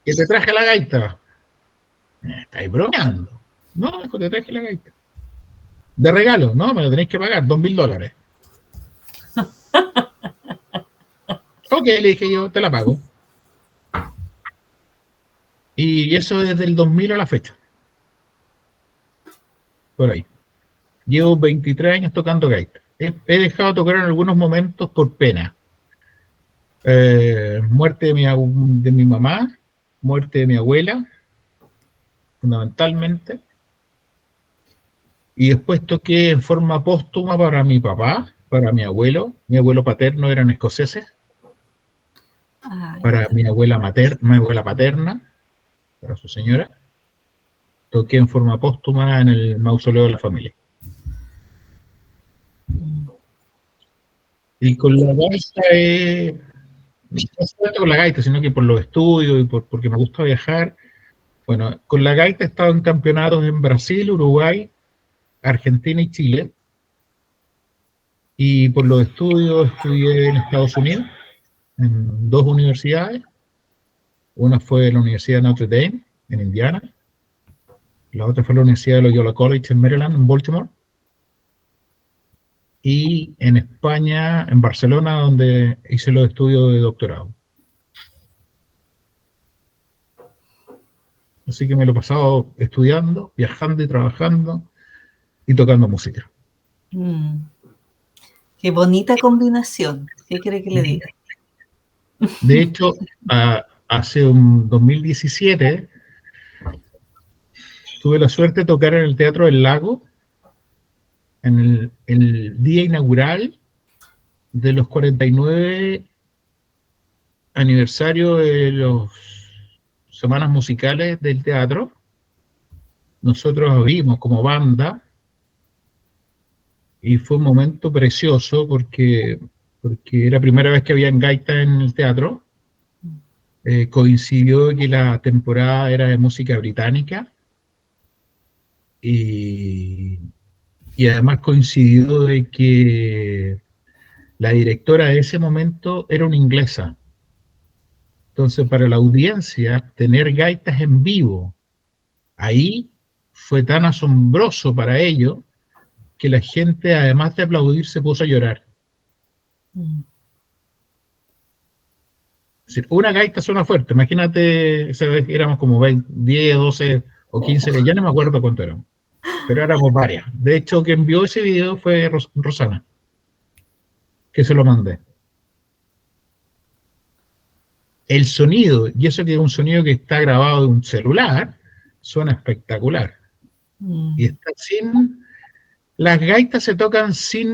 ¿Que te traje la gaita? Me estáis bromeando. No, hijo, te traje la gaita. De regalo, no, me lo tenéis que pagar, $2.000. Ok, le dije yo, te la pago. Y eso desde el 2000 a la fecha. Por ahí. Llevo 23 años tocando gaita. He dejado de tocar en algunos momentos por pena. Muerte de mi mamá, muerte de mi abuela, fundamentalmente. Y después toqué en forma póstuma para mi papá, para mi abuelo paterno eran escoceses, para mi abuela paterna, para su señora, toqué en forma póstuma en el mausoleo de la familia. Y con la gaita, no solamente con la gaita, sino que por los estudios y porque me gusta viajar. Bueno, con la gaita he estado en campeonatos en Brasil, Uruguay, Argentina y Chile. Y por los estudios estudié en Estados Unidos, en 2 universidades. Una fue la Universidad de Notre Dame, en Indiana. La otra fue la Universidad de Loyola College en Maryland, en Baltimore. Y en España, en Barcelona, donde hice los estudios de doctorado. Así que me lo he pasado estudiando, viajando y trabajando y tocando música. Qué bonita combinación. ¿Qué quiere que le diga? De hecho, hace un 2017 tuve la suerte de tocar en el Teatro del Lago en el día inaugural de los 49 aniversario de las semanas musicales del teatro. Nosotros vimos como banda y fue un momento precioso porque era la primera vez que había gaita en el teatro. Coincidió que la temporada era de música británica y además coincidió de que la directora de ese momento era una inglesa. Entonces, para la audiencia, tener gaitas en vivo ahí fue tan asombroso para ellos que la gente, además de aplaudir, se puso a llorar. Es decir, una gaita suena fuerte. Imagínate, éramos como 20, 10, 12 o 15, ya no me acuerdo cuánto éramos, pero éramos varias. De hecho, quien envió ese video fue Rosana, que se lo mandé. El sonido, y eso que es un sonido que está grabado de un celular, suena espectacular. Y está sin... Las gaitas se tocan sin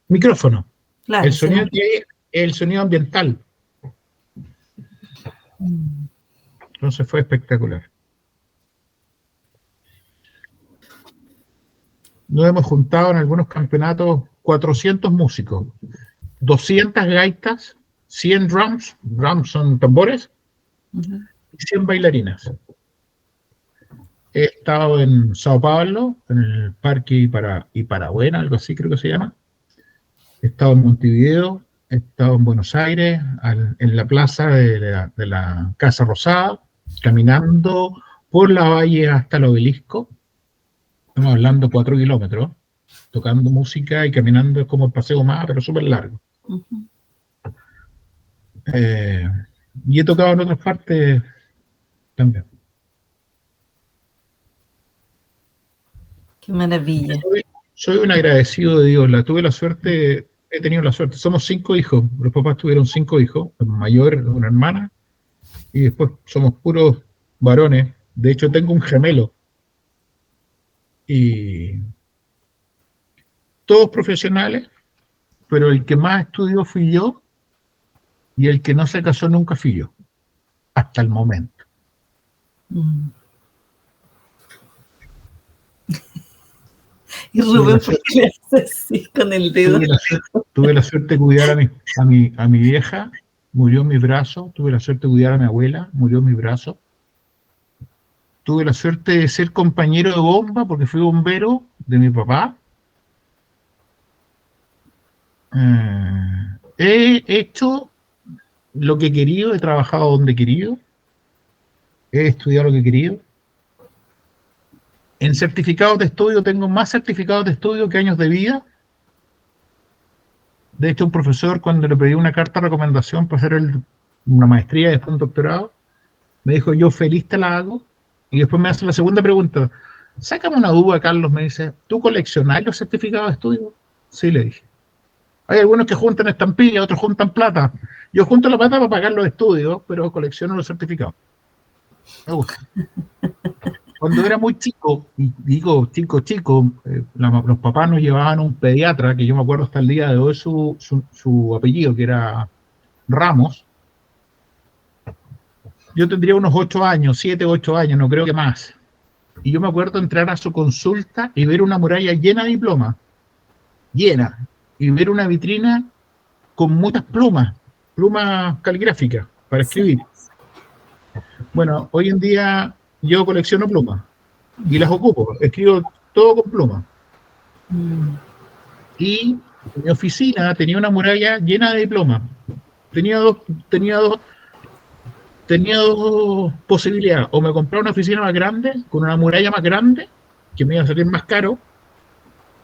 micrófono. Claro, el sonido que hay es el sonido ambiental. Entonces fue espectacular. Nos hemos juntado en algunos campeonatos 400 músicos, 200 gaitas, 100 drums, drums son tambores, y 100 bailarinas. He estado en Sao Paulo, en el Parque Iparagüena, algo así creo que se llama. He estado en Montevideo, he estado en Buenos Aires, en la plaza de la Casa Rosada, caminando por la valle hasta el obelisco. Estamos hablando 4 kilómetros, tocando música y caminando como el paseo más, pero súper largo. Y he tocado en otras partes también. Qué maravilla. Soy un agradecido de Dios. He tenido la suerte. Somos 5 hijos. Los papás tuvieron 5 hijos. El mayor, una hermana. Y después somos puros varones. De hecho, tengo un gemelo. Y todos profesionales, pero el que más estudió fui yo. Y el que no se casó nunca fui yo. Hasta el momento. Y Rubén, ¿por qué le hace así con el dedo? Tuve la suerte de cuidar a mi vieja, murió en mis brazos. Tuve la suerte de cuidar a mi abuela, murió en mis brazos. Tuve la suerte de ser compañero de bomba, porque fui bombero de mi papá. He hecho lo que he querido, he trabajado donde he querido, he estudiado lo que he querido. En certificados de estudio tengo más certificados de estudio que años de vida. De hecho, un profesor, cuando le pedí una carta de recomendación para hacer una maestría y después un doctorado, me dijo, yo feliz te la hago. Y después me hace la segunda pregunta. Sácame una duda, Carlos, me dice, ¿tú coleccionás los certificados de estudio? Sí, le dije. Hay algunos que juntan estampillas, otros juntan plata. Yo junto la plata para pagar los estudios, pero colecciono los certificados. Me gusta. Cuando era muy chico, y digo chico, los papás nos llevaban a un pediatra, que yo me acuerdo hasta el día de hoy su apellido, que era Ramos. Yo tendría unos 8 años, 7, 8 años, no creo que más. Y yo me acuerdo entrar a su consulta y ver una muralla llena de diplomas, llena, y ver una vitrina con muchas plumas caligráficas para escribir. Bueno, hoy en día yo colecciono plumas y las ocupo, escribo todo con plumas. Y mi oficina tenía una muralla llena de diplomas. Tenía dos posibilidades. O me compraba una oficina más grande, con una muralla más grande, que me iba a salir más caro,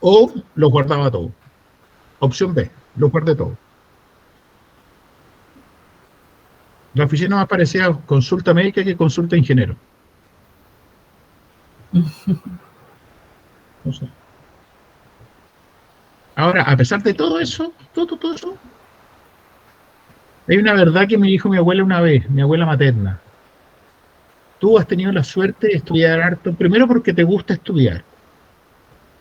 o los guardaba todo. Opción B, los guardé todo. La oficina más parecía consulta médica que consulta ingeniero. No sé. Ahora, a pesar de todo eso, todo eso, hay una verdad que me dijo mi abuela una vez, mi abuela materna. Tú has tenido la suerte de estudiar harto, primero porque te gusta estudiar,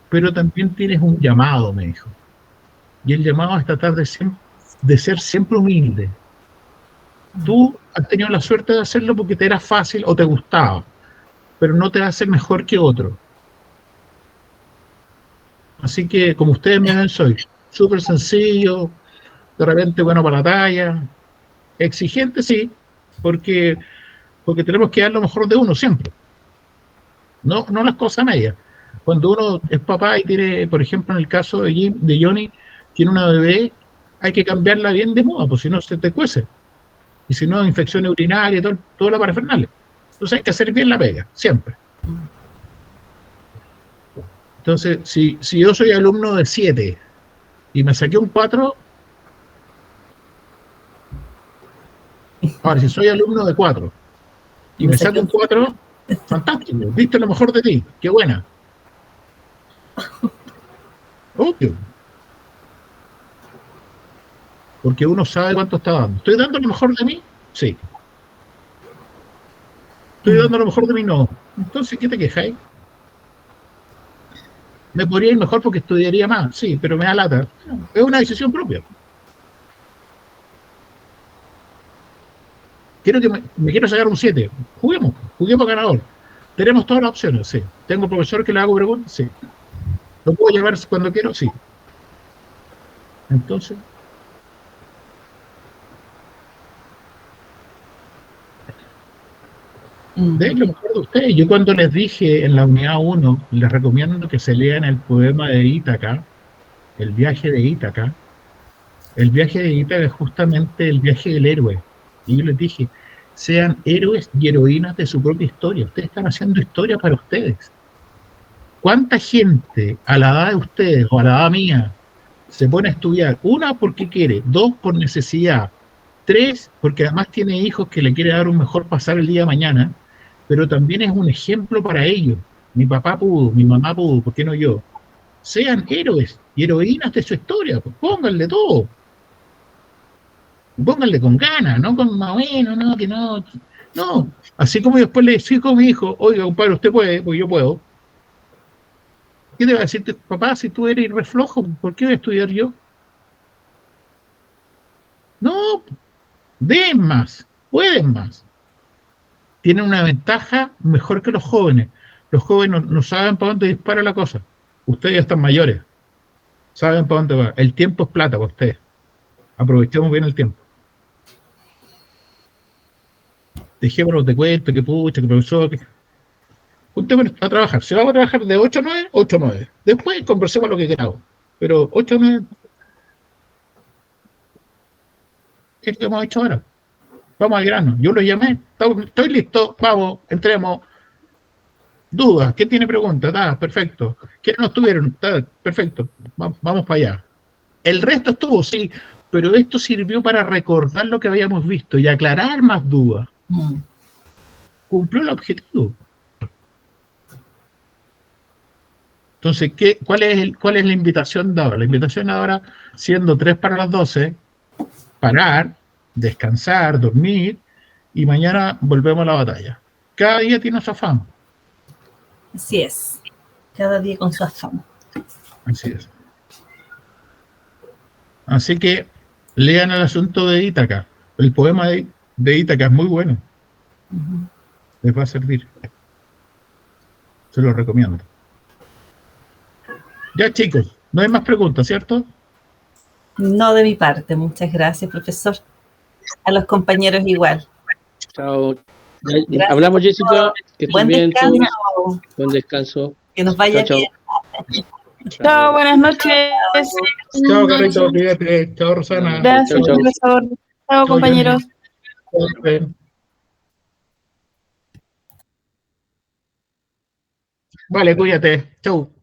pero también tienes un llamado, me dijo. Y el llamado es tratar de ser siempre humilde. Tú has tenido la suerte de hacerlo porque te era fácil o te gustaba, pero no te hace mejor que otro. Así que, como ustedes me ven, soy súper sencillo, de repente bueno para la talla, exigente sí, porque tenemos que dar lo mejor de uno siempre. No las cosas medias. Cuando uno es papá y tiene, por ejemplo, en el caso de Johnny, tiene una bebé, hay que cambiarla bien de moda, pues si no se te cuece. Y si no, infección urinaria, todo la parafernalia. Entonces hay que hacer bien la pega, siempre. Entonces, si yo soy alumno de 7 y me saqué un 4, ahora si soy alumno de 4 y me saco un 4, fantástico, viste lo mejor de ti, qué buena. Obvio. Porque uno sabe cuánto está dando. ¿Estoy dando lo mejor de mí? Sí. ¿Estoy dando lo mejor de mí? No. Entonces, ¿qué te quejáis? ¿Me podría ir mejor porque estudiaría más? Sí, pero me da lata. Es una decisión propia. quiero que me quiero sacar un 7. Juguemos ganador. Tenemos todas las opciones, sí. Tengo profesor que le hago preguntas, sí. ¿Lo puedo llamar cuando quiero? Sí. Entonces, de lo mejor de ustedes. Yo cuando les dije en la unidad 1, les recomiendo que se lean el poema de Ítaca, el viaje de Ítaca. El viaje de Ítaca es justamente el viaje del héroe. Y yo les dije, sean héroes y heroínas de su propia historia. Ustedes están haciendo historia para ustedes. ¿Cuánta gente a la edad de ustedes o a la edad mía se pone a estudiar? Una, porque quiere. Dos, por necesidad. Tres, porque además tiene hijos que le quiere dar un mejor pasar el día de mañana, pero también es un ejemplo para ellos. Mi papá pudo, mi mamá pudo, ¿por qué no yo? Sean héroes y heroínas de su historia, pues pónganle todo. Pónganle con ganas, no con más o menos, no, que no. No, así como yo después le decía a mi hijo, oiga, compadre, usted puede, porque yo puedo. ¿Qué te va a decir, papá, si tú eres reflojo, por qué voy a estudiar yo? No, den más, pueden más. Tienen una ventaja mejor que los jóvenes. Los jóvenes no saben para dónde dispara la cosa. Ustedes ya están mayores, saben para dónde va. El tiempo es plata para ustedes. Aprovechemos bien el tiempo. Dejémonos de cuento, que pucha, que profesor, que... Juntémonos a trabajar. Si vamos a trabajar de 8 a 9, 8 a 9. Después conversemos lo que queramos. Pero 8 a 9 es lo que hemos hecho ahora. Vamos al grano. Yo lo llamé, estoy listo, vamos, entremos. Dudas, ¿quién tiene preguntas? Perfecto. ¿Quiénes no estuvieron? Perfecto, vamos para allá. El resto estuvo, sí, pero esto sirvió para recordar lo que habíamos visto y aclarar más dudas. Cumplió el objetivo. Entonces, ¿cuál es la invitación de ahora? La invitación ahora, siendo 3 para las 12, parar, descansar, dormir, y mañana volvemos a la batalla. Cada día tiene su afán. Así es. Cada día con su afán. Así es. Así que lean el asunto de Ítaca. El poema de Ítaca es muy bueno. Les va a servir. Se lo recomiendo. Ya, chicos, no hay más preguntas, ¿cierto? No de mi parte. Muchas gracias, profesor. A los compañeros igual. Chao. Gracias. Hablamos, Jessica. Que Buen estén bien descanso. todos. Buen descanso. Que nos vaya Chao, bien. Chao, buenas noches. Chao, Carlito, cuídate. Chao, Rosana. Gracias, Chao. profesor. Chao, compañeros. Johnny. Vale, cuídate. Chau.